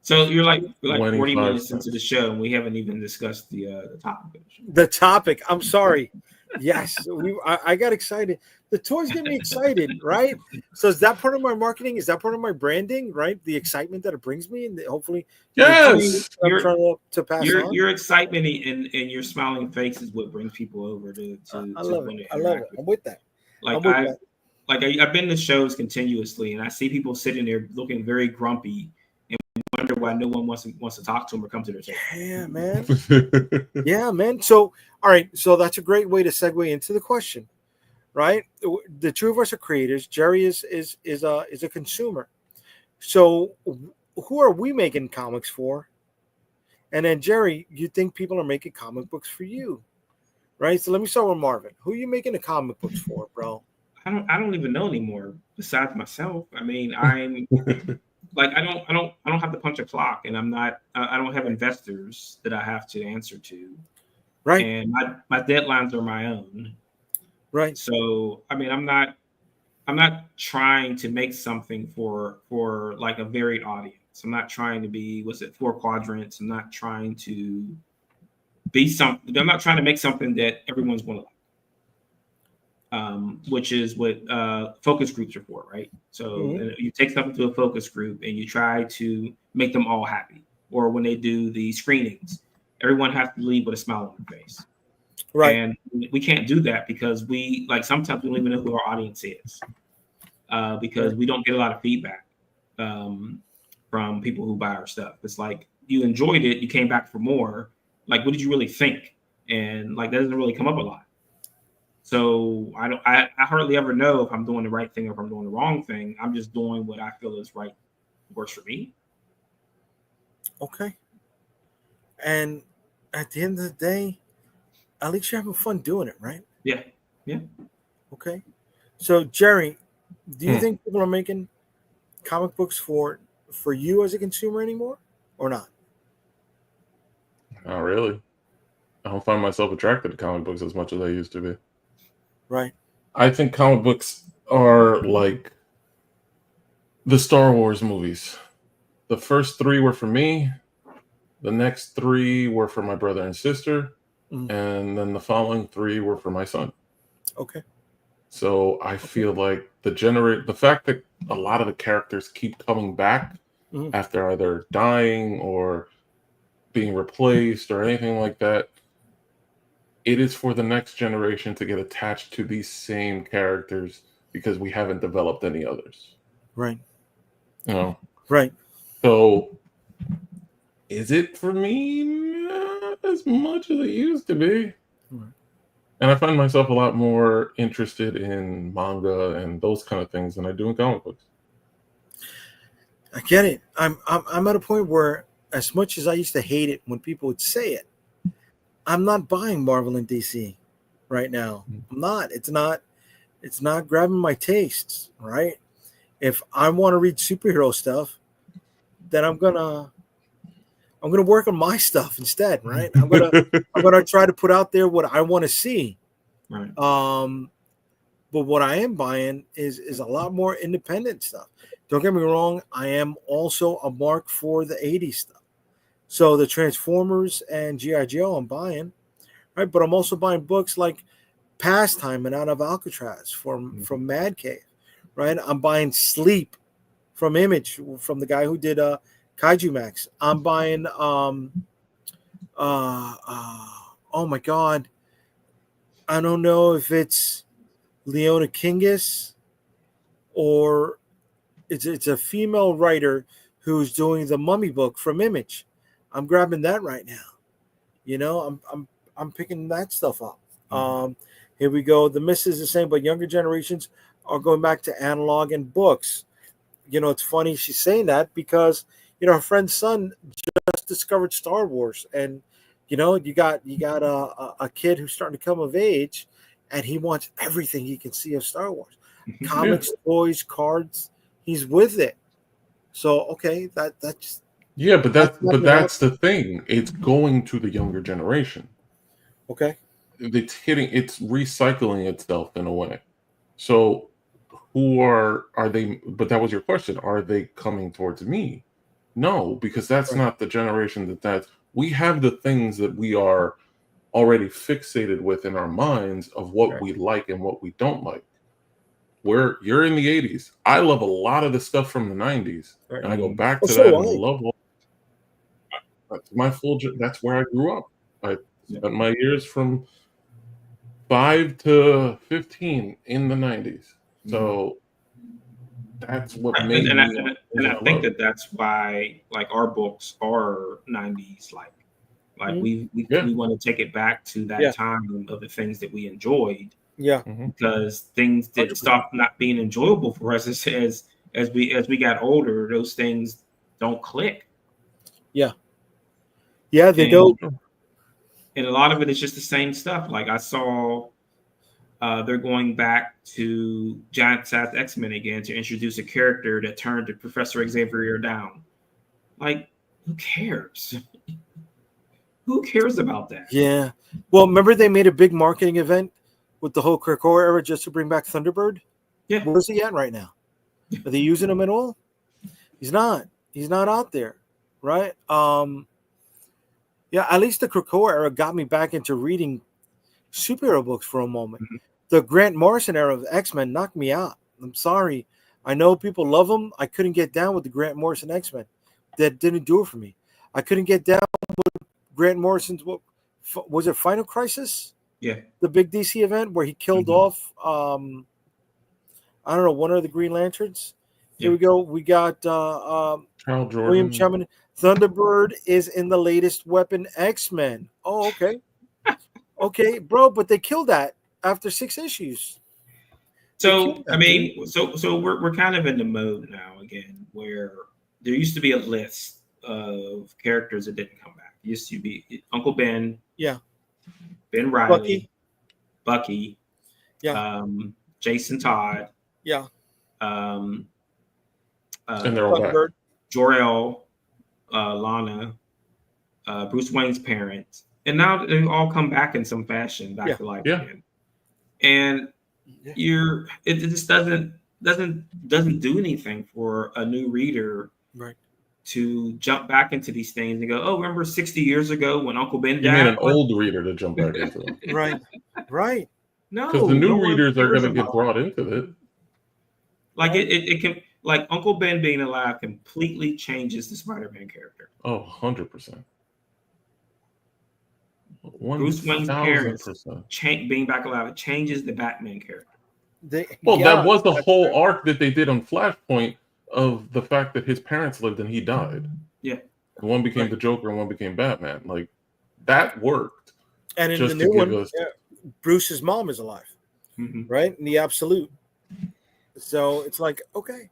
So you're like 40 minutes into the show, and we haven't even discussed the topic. The topic. I'm sorry. Yes, I got excited. The toys get me excited, right? So is that part of my marketing? Is that part of my branding, right? The excitement that it brings me, and hopefully, yes, your excitement and your smiling face is what brings people over to I love it. I'm with that. I've been to shows continuously, and I see people sitting there looking very grumpy and wonder why no one wants to talk to them or come to their table. Yeah, man. Yeah, man. So, all right. So that's a great way to segue into the question, right? The 2 of us are creators. Jerry is a consumer. So, who are we making comics for? And then Jerry, you think people are making comic books for you, right? So let me start with Marvin. Who are you making the comic books for, bro? I don't even know anymore besides myself. I mean, I'm like I don't have to punch a clock, and I don't have investors that I have to answer to. Right. And my deadlines are my own. Right. So I mean, I'm not trying to make something for like a varied audience. I'm not trying to be 4 quadrants. I'm not trying to be something. I'm not trying to make something that everyone's going to like. Which is what focus groups are for, right? So you take something to a focus group and you try to make them all happy. Or when they do the screenings, everyone has to leave with a smile on their face. Right. And we can't do that because sometimes we don't even know who our audience is because we don't get a lot of feedback from people who buy our stuff. It's like you enjoyed it, you came back for more. Like, what did you really think? And that doesn't really come up a lot. So I hardly ever know if I'm doing the right thing or if I'm doing the wrong thing. I'm just doing what I feel is right, works for me. Okay. And at the end of the day, at least you're having fun doing it, right? Yeah. Okay. So Jerry, do you think people are making comic books for you as a consumer anymore, or not? Not really. I don't find myself attracted to comic books as much as I used to be. Right. I think comic books are like the Star Wars movies. The first 3 were for me. The next 3 were for my brother and sister. And then the following 3 were for my son. Okay. So I feel like the fact that a lot of the characters keep coming back after either dying or being replaced or anything like that, it is for the next generation to get attached to these same characters because we haven't developed any others. Right. You know? Right. So is it for me? Not as much as it used to be. Right. And I find myself a lot more interested in manga and those kind of things than I do in comic books. I get it. I'm at a point where, as much as I used to hate it when people would say it, I'm not buying Marvel and DC right now. I'm not. It's not grabbing my tastes, right? If I want to read superhero stuff, then I'm gonna work on my stuff instead, right? I'm gonna try to put out there what I want to see. Right. But what I am buying is a lot more independent stuff. Don't get me wrong, I am also a mark for the 80s stuff. So the Transformers and G.I. Joe I'm buying, right? But I'm also buying books like Pastime and Out of Alcatraz from Mad Cave, right? I'm buying Sleep from Image, from the guy who did Kaiju Max. I'm buying oh my God, I don't know if it's Leona Kingis or it's a female writer who's doing the Mummy book from Image. I'm grabbing that right now. You know, I'm picking that stuff up. Here we go. The Mist is the same, but younger generations are going back to analog and books. You know, it's funny she's saying that because, you know, her friend's son just discovered Star Wars, and you know, you got a kid who's starting to come of age, and he wants everything he can see of Star Wars, comics, toys, cards. He's with it. So okay, that's yeah, but that's the thing. It's going to the younger generation. Okay. It's recycling itself in a way. So who are they? But that was your question. Are they coming towards me? No, because that's not the generation that we have the things that we are already fixated with in our minds of what we like and what we don't like. Where you're in the 80s, I love a lot of the stuff from the 90s, and I go back to that and love. That's where I grew up. I spent my years from 5 to 15 in the 90s. So that's what made me. And I think that's why, like, our books are 90s, like we want to take it back to that time of the things that we enjoyed. Yeah, because things did 100%. Stop not being enjoyable for us as we got older. Those things don't click. Yeah, they don't. And a lot of it is just the same stuff. Like I saw, they're going back to Giant Size X-Men again to introduce a character that turned to Professor Xavier down. Like, who cares? Who cares about that? Yeah. Well, remember they made a big marketing event with the whole Krakoa era just to bring back Thunderbird? Yeah. Where's he at right now? Are they using him at all? He's not. He's not out there, right? Yeah, at least the Krakoa era got me back into reading superhero books for a moment. Mm-hmm. The Grant Morrison era of X-Men knocked me out. I'm sorry. I know people love him. I couldn't get down with the Grant Morrison X-Men. That didn't do it for me. I couldn't get down with Grant Morrison's, what was it, Final Crisis? Yeah. The big DC event where he killed off, I don't know, one of the Green Lanterns. Here we go. We got William Chapman. Thunderbird is in the latest Weapon X-Men. Oh, okay. Okay, bro, but they killed that after 6 issues. So I mean, so we're kind of in the mode now again where there used to be a list of characters that didn't come back. It used to be Uncle Ben, Ben Reilly, Bucky, Jason Todd, and they're all back. Jor-El, Lana, Bruce Wayne's parents, and now they all come back in some fashion back to life again. And it just doesn't do anything for a new reader, right, to jump back into these things and go, oh, remember 60 years ago when Uncle Ben died? You mean an old reader to jump back into them. Right. No, because the new readers are going to get brought into it. Like it can, like Uncle Ben being alive completely changes the Spider-Man character. Oh, 100%. Bruce Wayne's parents being back alive, it changes the Batman character. That was the whole arc that they did on Flashpoint of the fact that his parents lived and he died. Yeah. And one became the Joker and one became Batman. Like, that worked. And in the new one, Bruce's mom is alive. Right? In the Absolute. So it's like, okay.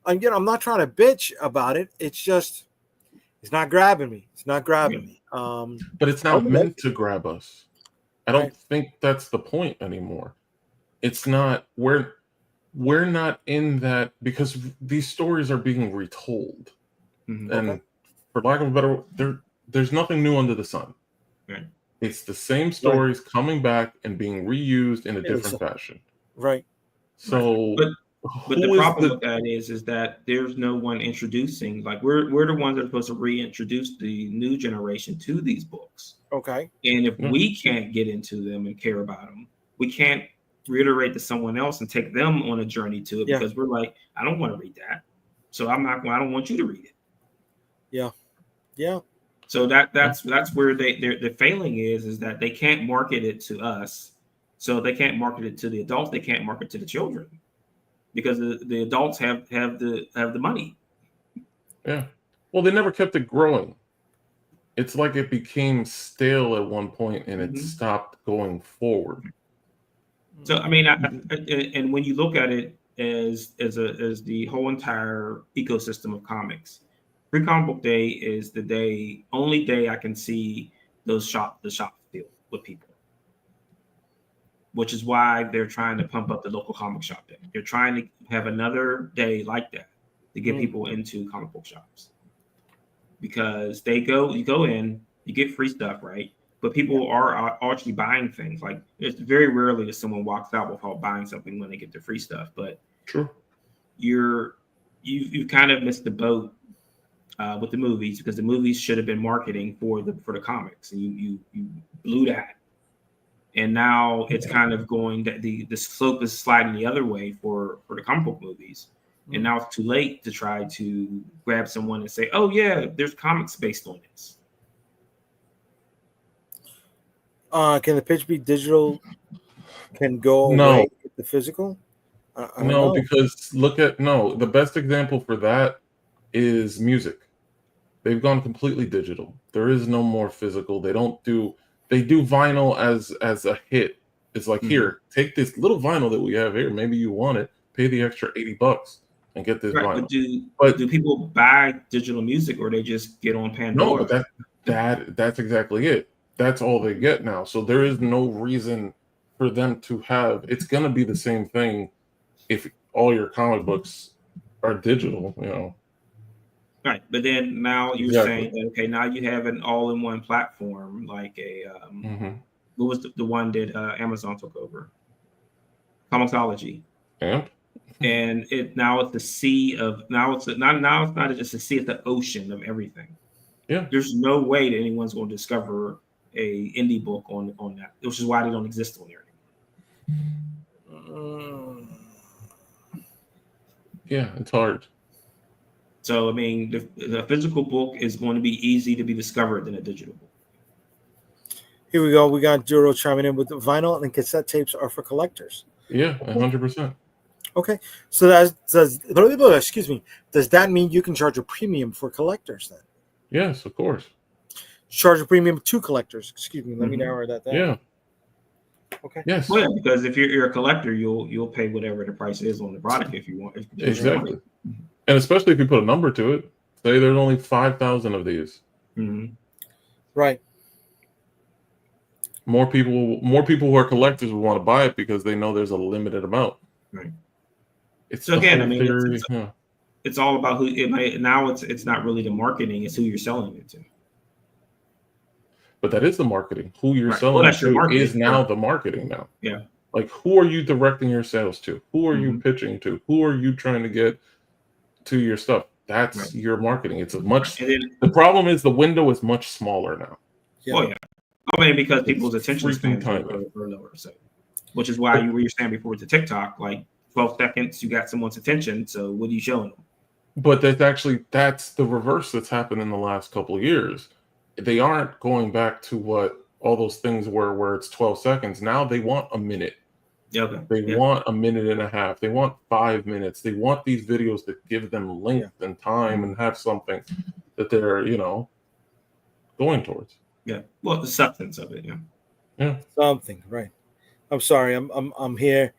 Again, I'm not trying to bitch about it. It's just, it's not grabbing me. It's not grabbing me. But it's not meant to grab us. I don't think that's the point anymore. It's not, we're not in that, because these stories are being retold. And for lack of a better word, there's nothing new under the sun. Right. It's the same stories coming back and being reused in a different fashion. Right. So, but the problem with that is that there's no one introducing. Like we're the ones that are supposed to reintroduce the new generation to these books. Okay. And if we can't get into them and care about them, we can't reiterate to someone else and take them on a journey to it because we're like, I don't want to read that, so I don't want you to read it. Yeah. So that's where they're failing is that they can't market it to us, so they can't market it to the adults. They can't market it to the children because the adults have the money. Yeah. Well, they never kept it growing. It's like it became stale at one point and it stopped going forward. So I mean, and when you look at it as the whole entire ecosystem of comics, Free Comic Book Day is the only day I can see the shop filled with people, which is why they're trying to pump up the local comic shop day. They're trying to have another day like that to get people into comic book shops, because you go in, you get free stuff, right? But people are actually buying things. Like, it's very rarely that someone walks out without buying something when they get the free stuff. But true, you've kind of missed the boat with the movies, because the movies should have been marketing for the comics, and you blew that. And now it's kind of going that the slope is sliding the other way for the comic book movies. And now it's too late to try to grab someone and say, oh yeah, there's comics based on this. Can the pitch be digital? Can go away with the physical? No, because the best example for that is music. They've gone completely digital. There is no more physical. They do vinyl as a hit. It's like, here, take this little vinyl that we have here. Maybe you want it. Pay the extra $80 and get this vinyl. But do people buy digital music, or they just get on Pandora? No, but that's exactly it. That's all they get now. So there is no reason for them to have. It's going to be the same thing if all your comic books are digital, Right, but then now you're saying that, okay, now you have an all-in-one platform, like a what was the one that Amazon took over? Comixology. Yeah. And it's a sea of it's not just a sea, it's the ocean of everything. Yeah. There's no way that anyone's going to discover a indie book on that, which is why they don't exist on there anymore. Yeah, it's hard. So I mean, the physical book is going to be easy to be discovered than a digital book. Here we go. We got Juro chiming in with the vinyl and cassette tapes are for collectors. Yeah, 100%. Okay, so does that mean you can charge a premium for collectors then? Yes, of course. Charge a premium to collectors. Excuse me. Let me narrow that down. Yeah. Okay. Yes. Well, yeah, because if you're a collector, you'll pay whatever the price is on the product if you want. Exactly. And especially if you put a number to it. Say there's only 5,000 of these. Mm-hmm. Right. More people who are collectors will want to buy it because they know there's a limited amount. Right. It's so again, I mean, theory, it's all about who it might now. It's not really the marketing; it's who you're selling it to. But that is the marketing. Who you're Right. selling it to marketing. is now the marketing now. Yeah. Like, who are you directing your sales to? Who are you pitching to? Who are you trying to get to your stuff? That's your marketing. It's a much. The problem is the window is much smaller now. Yeah. Well, yeah. I mean, because people's attention spans are lower. So, which is why you were saying before with the TikTok, like 12 seconds, you got someone's attention. So what are you showing them? But that's the reverse that's happened in the last couple of years. They aren't going back to what all those things were where it's 12 seconds. Now they want a minute. Okay. They want a minute and a half. They want 5 minutes. They want these videos that give them length and time and have something that they're, going towards. Yeah. Well, the substance of it. Yeah. Yeah. Something. Right. I'm sorry. I'm here.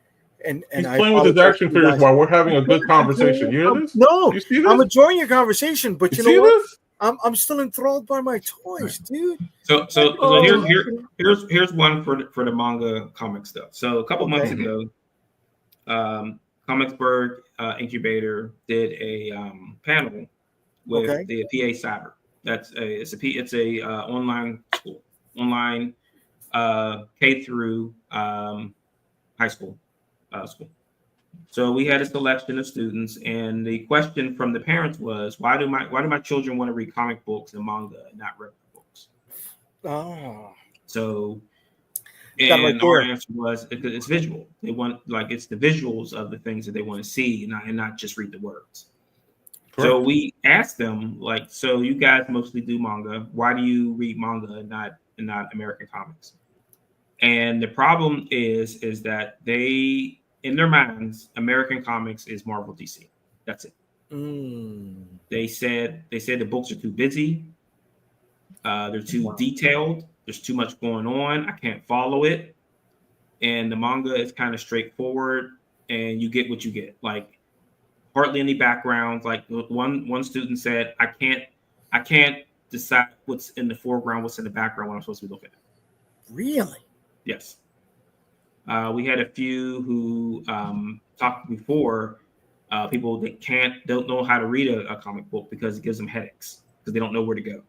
And he's playing with his action figures while we're having a good conversation. You hear this? No, you see this? I'm enjoying your conversation, but you know what? This? I'm still enthralled by my toys, dude. So here's one for the manga comic stuff. So a couple months ago, Comicsburg Incubator did a panel with the PA Cyber. It's a online school, online K through high school. School. So we had a selection of students, and the question from the parents was, "Why do my children want to read comic books and manga and not regular books?" Oh, so and our answer was it's visual. They want it's the visuals of the things that they want to see, and not just read the words. Correct. So we asked them so you guys mostly do manga. Why do you read manga and not American comics? And the problem is that they, in their minds, American comics is Marvel, DC. That's it. They said the books are too busy. They're too detailed. There's too much going on. I can't follow it. And the manga is kind of straightforward, and you get what you get. Hardly any backgrounds. One student said, I can't decide what's in the foreground, what's in the background, what I'm supposed to be looking at. Really? Yes. We had a few who talked before, people that don't know how to read a comic book because it gives them headaches because they don't know where to go.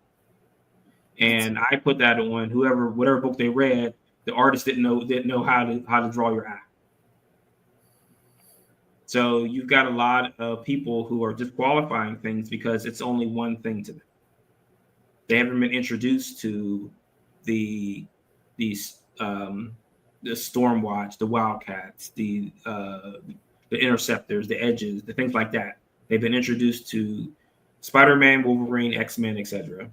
And I put that on whatever book they read, the artist didn't know how to draw your eye. So you've got a lot of people who are disqualifying things because it's only one thing to them. They haven't been introduced to the Stormwatch, the Wildcats, the Interceptors, the Edges, the things like that. They've been introduced to Spider-Man, Wolverine, X-Men, etc.,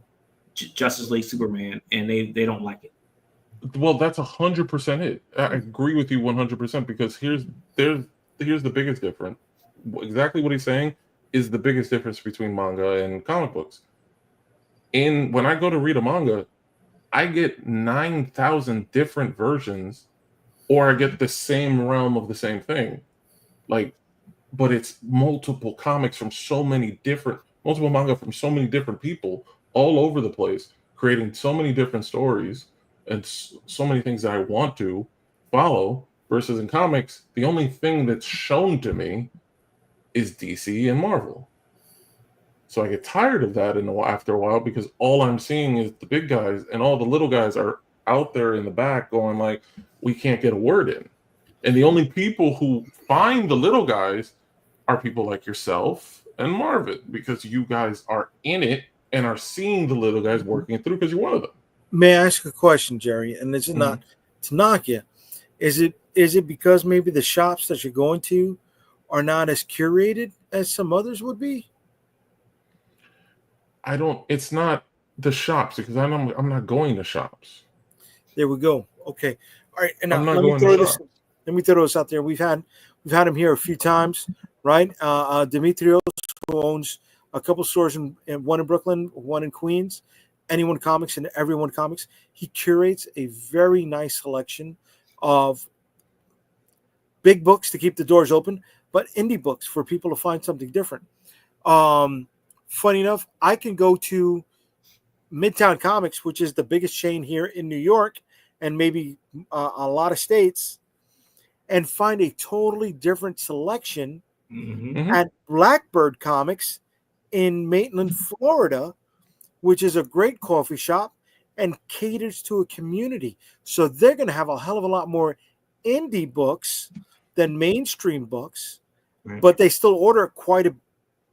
Justice League, Superman, and they don't like it. Well, that's 100% it. I agree with you 100% because here's the biggest difference. Exactly what he's saying is the biggest difference between manga and comic books. When I go to read a manga, I get 9,000 different versions, or I get the same realm of the same thing. But it's multiple comics from multiple manga from so many different people all over the place, creating so many different stories and so many things that I want to follow. Versus in comics, the only thing that's shown to me is DC and Marvel. So I get tired of that after a while because all I'm seeing is the big guys, and all the little guys are out there in the back going we can't get a word in. And the only people who find the little guys are people like yourself and Marvin, because you guys are in it and are seeing the little guys working it through because you're one of them. May I ask a question, Jerry? And this is not to knock you. Is it because maybe the shops that you're going to are not as curated as some others would be? It's not the shops because I'm not going to shops. There we go. Okay. All right. And now, let me throw this out there. We've had him here a few times, right? Demetrios, who owns a couple stores one in Brooklyn, one in Queens, Anyone Comics and Everyone Comics. He curates a very nice selection of big books to keep the doors open, but indie books for people to find something different. Funny enough, I can go to Midtown Comics, which is the biggest chain here in New York and maybe a lot of states, and find a totally different selection at Blackbird Comics in Maitland, Florida, which is a great coffee shop and caters to a community. So they're going to have a hell of a lot more indie books than mainstream books, but they still order quite a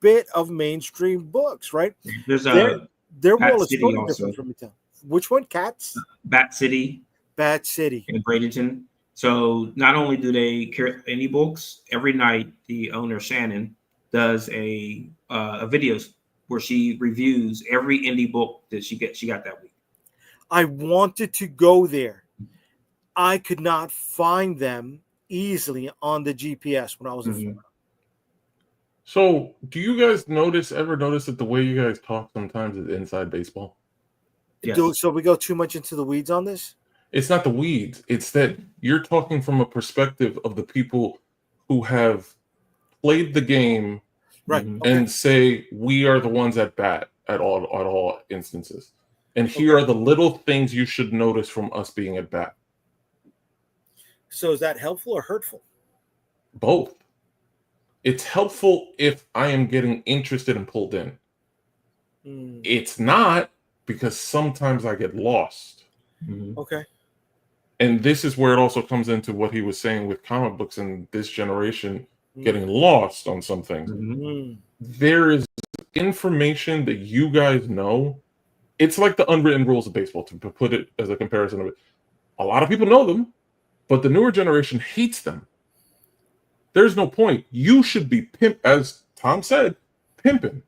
bit of mainstream books, right? There's their Bat world is City totally also. different from Midtown. Which one? Cats? Bat City. Bat City. In Bradenton. So not only do they carry indie books, every night the owner Shannon does a video where she reviews every indie book that she got that week. I wanted to go there. I could not find them easily on the GPS when I was in Florida. So, do you guys ever notice that the way you guys talk sometimes is inside baseball? Yes. So we go too much into the weeds on this? It's not the weeds. It's that you're talking from a perspective of the people who have played the game, right? And say we are the ones at bat at all instances. And here are the little things you should notice from us being at bat. So is that helpful or hurtful? Both. It's helpful if I am getting interested and pulled in. It's not, because sometimes I get lost. Okay. And this is where it also comes into what he was saying with comic books and this generation getting lost on some things. There is information that you guys know. It's like the unwritten rules of baseball, to put it as a comparison of it. A lot of people know them, but the newer generation hates them. There's no point. You should be as Tom said, pimping.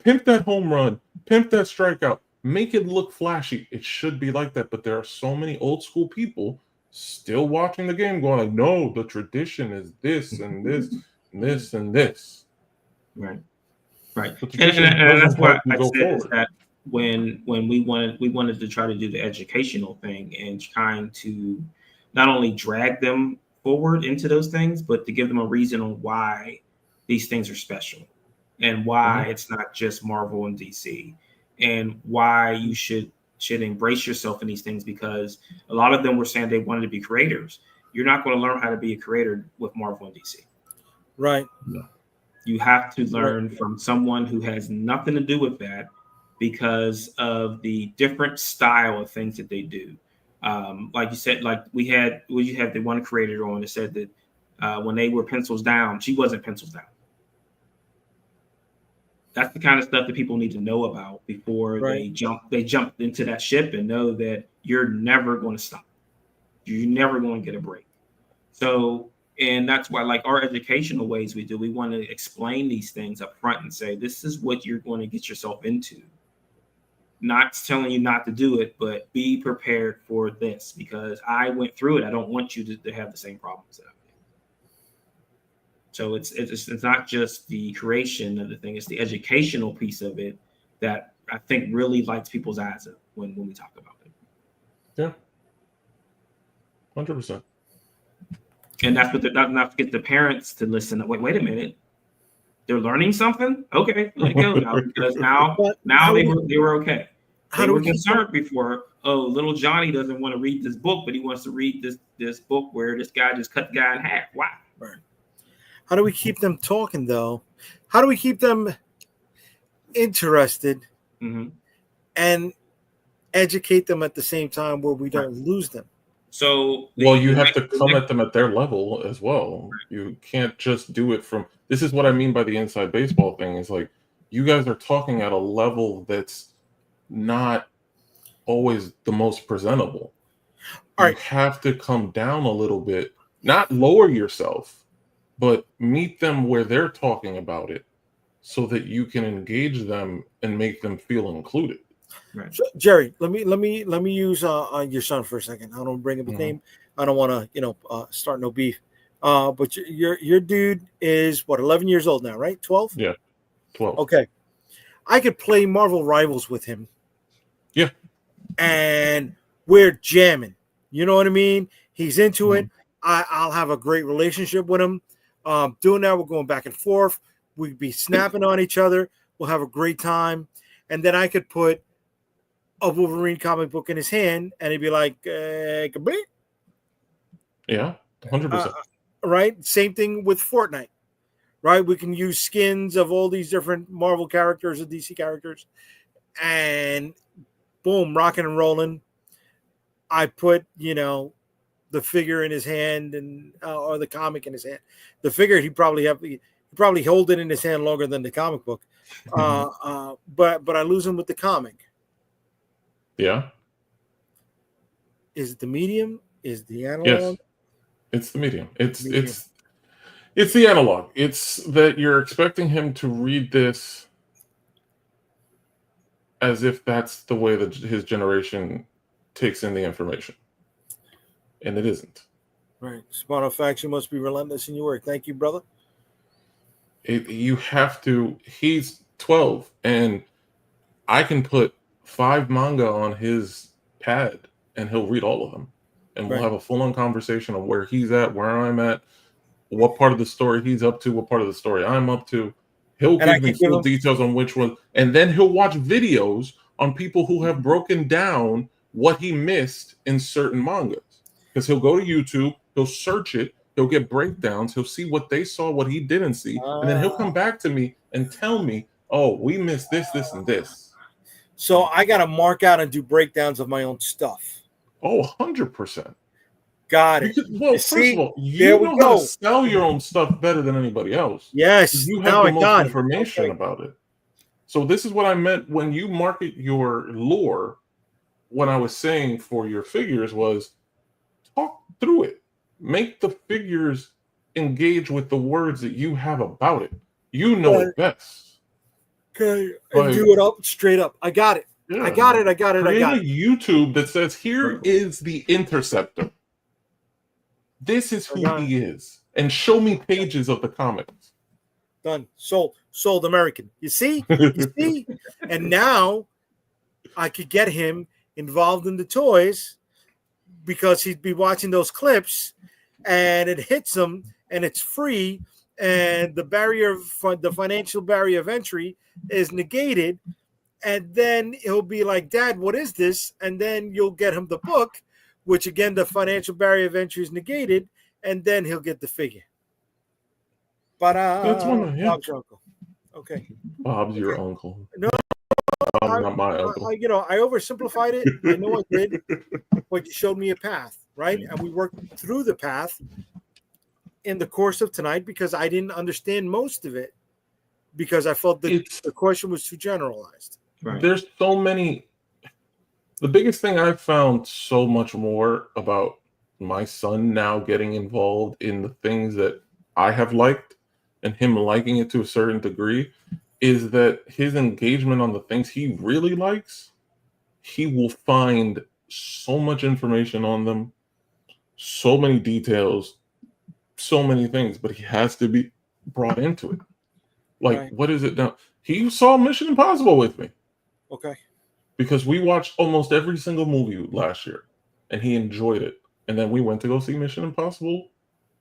Pimp that home run, pimp that strikeout, make it look flashy. It should be like that, but there are so many old school people still watching the game going like, no, the tradition is this and this and this and this. Right. And that's why I said that when we wanted to try to do the educational thing and trying to not only drag them forward into those things, but to give them a reason on why these things are special and why it's not just Marvel and DC, and why you should embrace yourself in these things, because a lot of them were saying they wanted to be creators. You're not going to learn how to be a creator with Marvel and DC. Right. No. You have to learn from someone who has nothing to do with that, because of the different style of things that they do. Like you said, like you had the one creator on that said that when they were pencils down, she wasn't pencils down. That's the kind of stuff that people need to know about before they jump into that ship and know that you're never going to stop. You're never going to get a break. So, and that's why, like our educational ways we want to explain these things up front and say, this is what you're going to get yourself into. Not telling you not to do it, but be prepared for this, because I went through it. I don't want you to have the same problems that I did. So it's not just the creation of the thing; it's the educational piece of it that I think really lights people's eyes up when we talk about it. Yeah, 100%. And that's what not to get the parents to listen. Wait a minute. They're learning something. Okay, let it go now, because now they were okay. They were concerned before. Oh, little Johnny doesn't want to read this book, but he wants to read this book where this guy just cut the guy in half. Wow. Right. How do we keep them talking, though? How do we keep them interested and educate them at the same time where we don't lose them? So, you have to come at them at their level as well. You can't just do it from. This is what I mean by the inside baseball thing. Is like you guys are talking at a level that's not always the most presentable. You have to come down a little bit, not lower yourself, but meet them where they're talking about it, so that you can engage them and make them feel included. Right. So, Jerry, let me use your son for a second. I don't bring up his name. I don't want to start no beef. But your dude is what, 11 years old now, right? 12? Yeah, 12. Okay, I could play Marvel Rivals with him. Yeah, and we're jamming. You know what I mean? He's into it. I'll have a great relationship with him. Doing that, we're going back and forth. We'd be snapping on each other. We'll have a great time. And then I could put a Wolverine comic book in his hand, and he'd be like, yeah, 100%. Right? Same thing with Fortnite, right? We can use skins of all these different Marvel characters and DC characters, and boom, rocking and rolling. I put, the figure in his hand and or the comic in his hand. The figure he probably hold it in his hand longer than the comic book. But I lose him with the comic. Yeah. Is it the medium? Is the analog? Yes. It's the medium. It's the analog. It's that you're expecting him to read this as if that's the way that his generation takes in the information. And it isn't. Right. Smart of facts, you must be relentless in your work. Thank you, brother. You have to. He's 12, and I can put 5 manga on his pad, and he'll read all of them. And we'll have a full-on conversation of where he's at, where I'm at, what part of the story he's up to, what part of the story I'm up to. He'll give me full details on which one, and then he'll watch videos on people who have broken down what he missed in certain mangas. Because he'll go to YouTube, he'll search it, he'll get breakdowns, he'll see what they saw, what he didn't see, and then he'll come back to me and tell me, oh, we missed this, this, and this. So I got to mark out and do breakdowns of my own stuff. Oh, 100%. Got it. Well, first of all, you know how to sell your own stuff better than anybody else. Yes. You have the most information about it. So this is what I meant when you market your lore. What I was saying for your figures was talk through it. Make the figures engage with the words that you have about it. You know it best. Okay. And do it up straight up. I got it. Yeah. I got it. Create a YouTube that says, here is the Interceptor. This is who he is. And show me pages of the comics. Done. Sold American. You see? You see? And now I could get him involved in the toys because he'd be watching those clips and it hits him and it's free and the financial barrier of entry is negated. And then he'll be like, Dad, what is this? And then you'll get him the book, which again, the financial barrier of entry is negated, and then he'll get the figure. But that's one, yeah. Bob's your uncle. Okay. Bob's your uncle. No, not my uncle. I oversimplified it. I know I did, but you showed me a path, right? And we worked through the path in the course of tonight because I didn't understand most of it because I felt the question was too generalized. Right. There's so many. The biggest thing I've found so much more about my son now getting involved in the things that I have liked and him liking it to a certain degree is that his engagement on the things he really likes, he will find so much information on them, so many details, so many things, but he has to be brought into it. Like, What is it now? He saw Mission Impossible with me. Okay. Because we watched almost every single movie last year, and he enjoyed it. And then we went to go see Mission Impossible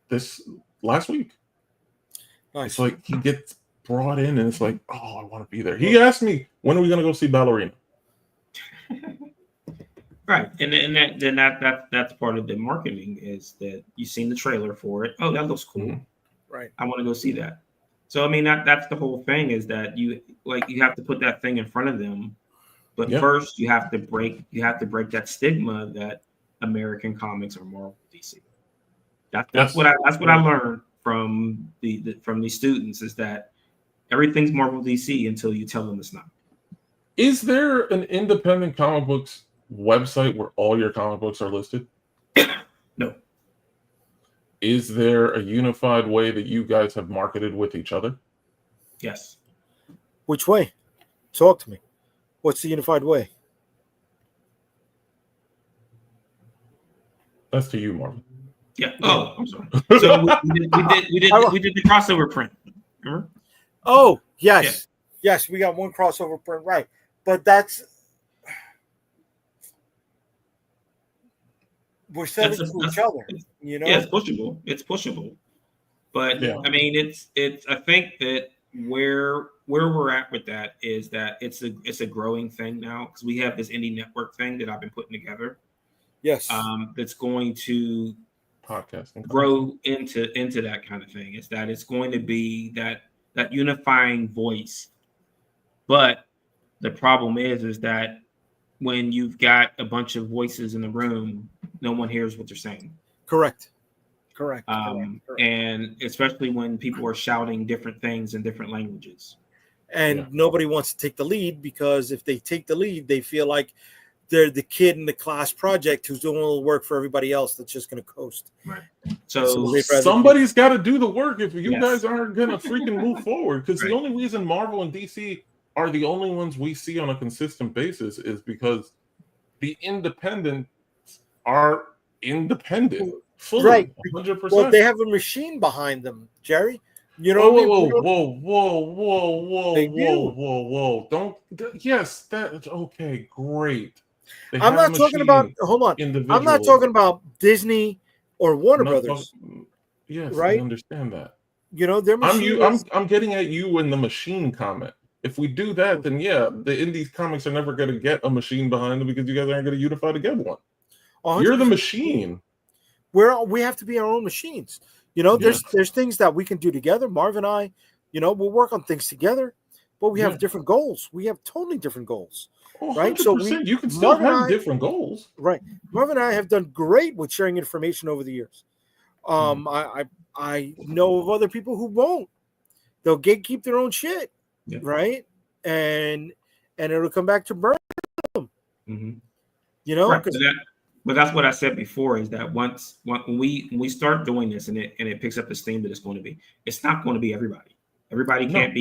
this last week. Nice. It's like he gets brought in, and it's like, oh, I want to be there. He asked me, when are we going to go see Ballerina? Right, and that's part of the marketing is that you've seen the trailer for it. Oh, that looks cool. Mm-hmm. Right, I want to go see that. So I mean, that's the whole thing is that you have to put that thing in front of them. But first, you have to break that stigma that American comics are Marvel DC. That's what I learned from from these students is that everything's Marvel DC until you tell them it's not. Is there an independent comic books website where all your comic books are listed? No. Is there a unified way that you guys have marketed with each other? Yes. Which way? Talk to me. What's the unified way? That's to you, Marvin. Yeah. Oh, I'm sorry. So we did the crossover print. Remember? Oh, yes. Yeah. Yes, we got one crossover print, right. But we're selling to each other. You know, yeah, it's pushable. It's pushable, but I mean, it's. I think that where we're at with that is that it's a growing thing now because we have this indie network thing that I've been putting together. Yes, that's going to podcasting grow into that kind of thing. Is that it's going to be that unifying voice, but the problem is that when you've got a bunch of voices in the room, no one hears what they're saying. Correct. And especially when people are shouting different things in different languages. And nobody wants to take the lead because if they take the lead, they feel like they're the kid in the class project who's doing all the work for everybody else that's just going to coast. Right. So somebody's got to do the work if you guys aren't going to freaking move forward. Because the only reason Marvel and DC are the only ones we see on a consistent basis is because the independents are independent. Fully, right. 100%. Well, they have a machine behind them, Jerry. You know, whoa. Don't. Yes, that's okay. Great. I'm not talking about. Hold on. I'm not talking about Disney or Warner Brothers. Yes, right. I understand that. You know, their machine. I'm getting at you in the machine comment. If we do that, then the indie comics are never going to get a machine behind them because you guys aren't going to unify to get one. 100%. You're the machine. We have to be our own machines. You know, there's things that we can do together. Marv and I, you know, we'll work on things together, but we have different goals. We have totally different goals. Right. So you can still have different goals. Right. Marv and I have done great with sharing information over the years. I know of other people who won't. They'll gatekeep their own shit. Yeah. Right. And it'll come back to burn them. Mm-hmm. You know, right. But that's what I said before is that when we start doing this and it picks up the steam that it's going to be, it's not going to be everybody. Everybody can't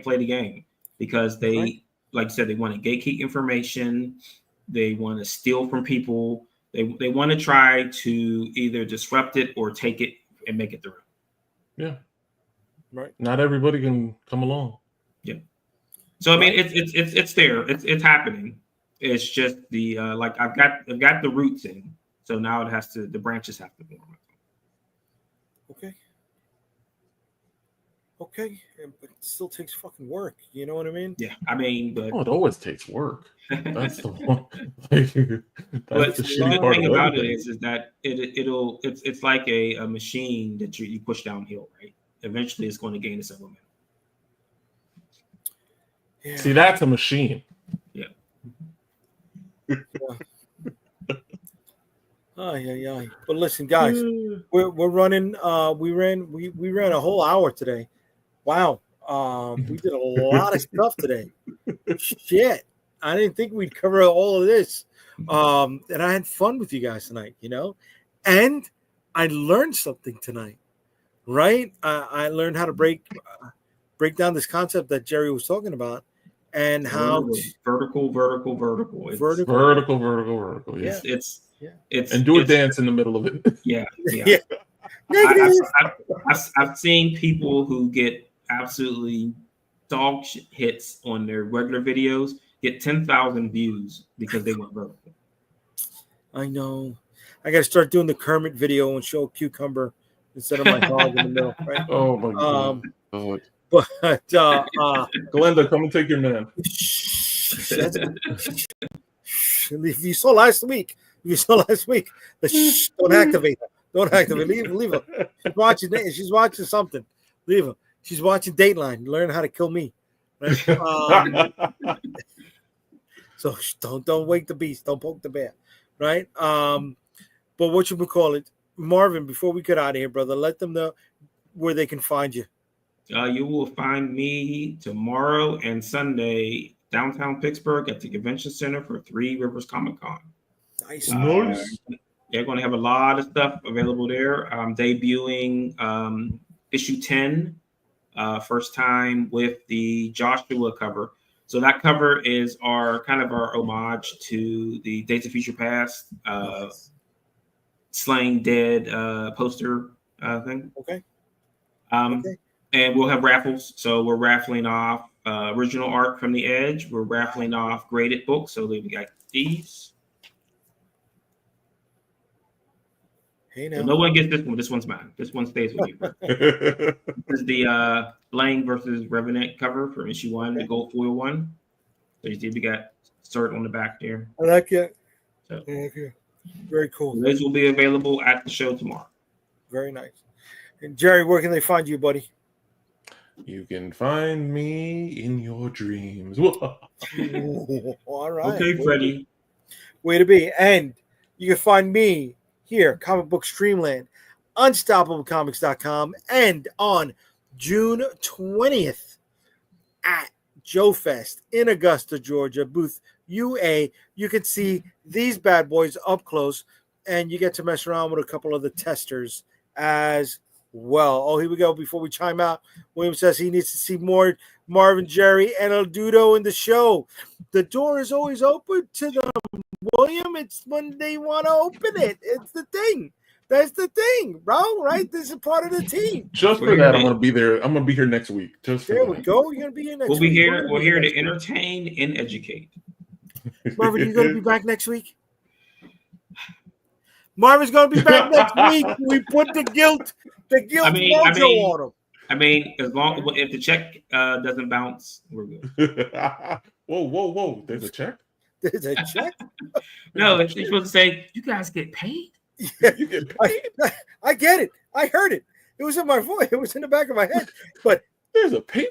play the game because they, like I said, they want to gatekeep information. They want to steal from people. They want to try to either disrupt it or take it and make it their own. Yeah. Right. Not everybody can come along. Yeah. So I mean, it's there. It's happening. It's just the like I've got the roots in, so now the branches have to form. Okay, but it still takes fucking work. You know what I mean? Yeah, I mean, but it always takes work. That's the one. But the good thing about it is that it's like a machine that you push downhill, right? Eventually, it's going to gain its own momentum. Yeah. See, that's a machine. Yeah. Yeah. But listen, guys, we're running. We ran a whole hour today. Wow. We did a lot of stuff today. Shit, I didn't think we'd cover all of this. And I had fun with you guys tonight. You know, and I learned something tonight. Right? I learned how to break down this concept that Jerry was talking about. And how vertical. It's vertical. Yeah. It's and do a dance in the middle of it. Yeah. I've seen people who get absolutely dog hits on their regular videos get 10,000 views because they went vertical. I know. I got to start doing the Kermit video and show a cucumber instead of my dog in the middle. Right? Oh my god. But Glenda, come and take your man. If you saw last week, don't activate her. Don't activate. Leave her. She's watching something. Leave her. She's watching Dateline. Learn how to kill me. Right? So don't wake the beast. Don't poke the bear. Right? But what you would call it, Marvin? Before we get out of here, brother, let them know where they can find you. You will find me tomorrow and Sunday downtown Pittsburgh at the Convention Center for Three Rivers Comic Con. Nice. They're going to have a lot of stuff available there. I'm debuting issue 10, first time with the Joshua cover. So that cover is our homage to the Days of Future Past Slaying Dead poster thing. Okay. And we'll have raffles. So we're raffling off original art from The Edge. We're raffling off graded books. So we got these. Hey, now. So no one gets this one. This one's mine. This one stays with you. This is the Lang versus Revenant cover from issue 1, the gold foil one. So you see we got Sturt on the back there. I like it. So, very cool. So those will be available at the show tomorrow. Very nice. And Jerry, where can they find you, buddy? You can find me in your dreams. All right. Okay, Freddie. Way to be. And you can find me here, Comic Book Streamland, UnstoppableComics.com, and on June 20th at Joe Fest in Augusta, Georgia, booth UA. You can see these bad boys up close, and you get to mess around with a couple of the testers as well. Oh, here we go. Before we chime out, William says he needs to see more Marvin, Jerry, and El Dudo in the show. The door is always open to them, William. It's when they want to open it. It's the thing. That's the thing, bro. Right? This is part of the team. Just for that, I'm gonna be there. I'm gonna be here next week. Just there we go. You're gonna be here next week. We'll be here. We're here to entertain and educate. Marvin, you gonna be back next week? Marvin's gonna be back next week. We put the guilt mojo on him. I mean, as long if the check doesn't bounce, we're good. Whoa! There's a check. There's a check. No, you're supposed to say you guys get paid. Yeah, you get paid. I get it. I heard it. It was in my voice. It was in the back of my head. But there's a pay.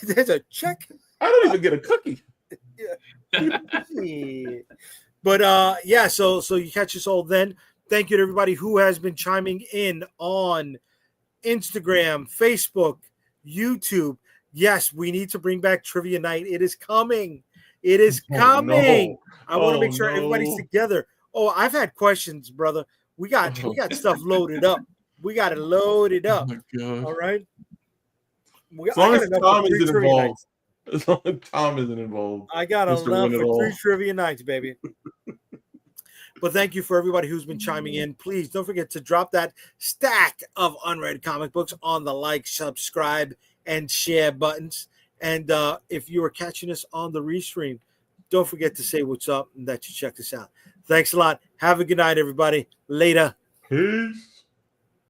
There's a check. I don't even get a cookie. Yeah. But yeah, so you catch us all then. Thank you to everybody who has been chiming in on Instagram, Facebook, YouTube. Yes, we need to bring back Trivia Night. It is coming. It is coming. No. I want to make sure everybody's together. Oh, I've had questions, brother. We got stuff loaded up. We got it loaded up. Oh all right. As long as Tom isn't involved. As long as Tom isn't involved. I got enough for 3 trivia nights, baby. But thank you for everybody who's been chiming in. Please don't forget to drop that stack of unread comic books on the like, subscribe, and share buttons. And if you are catching us on the restream, don't forget to say what's up and that you checked us out. Thanks a lot. Have a good night, everybody. Later. Peace.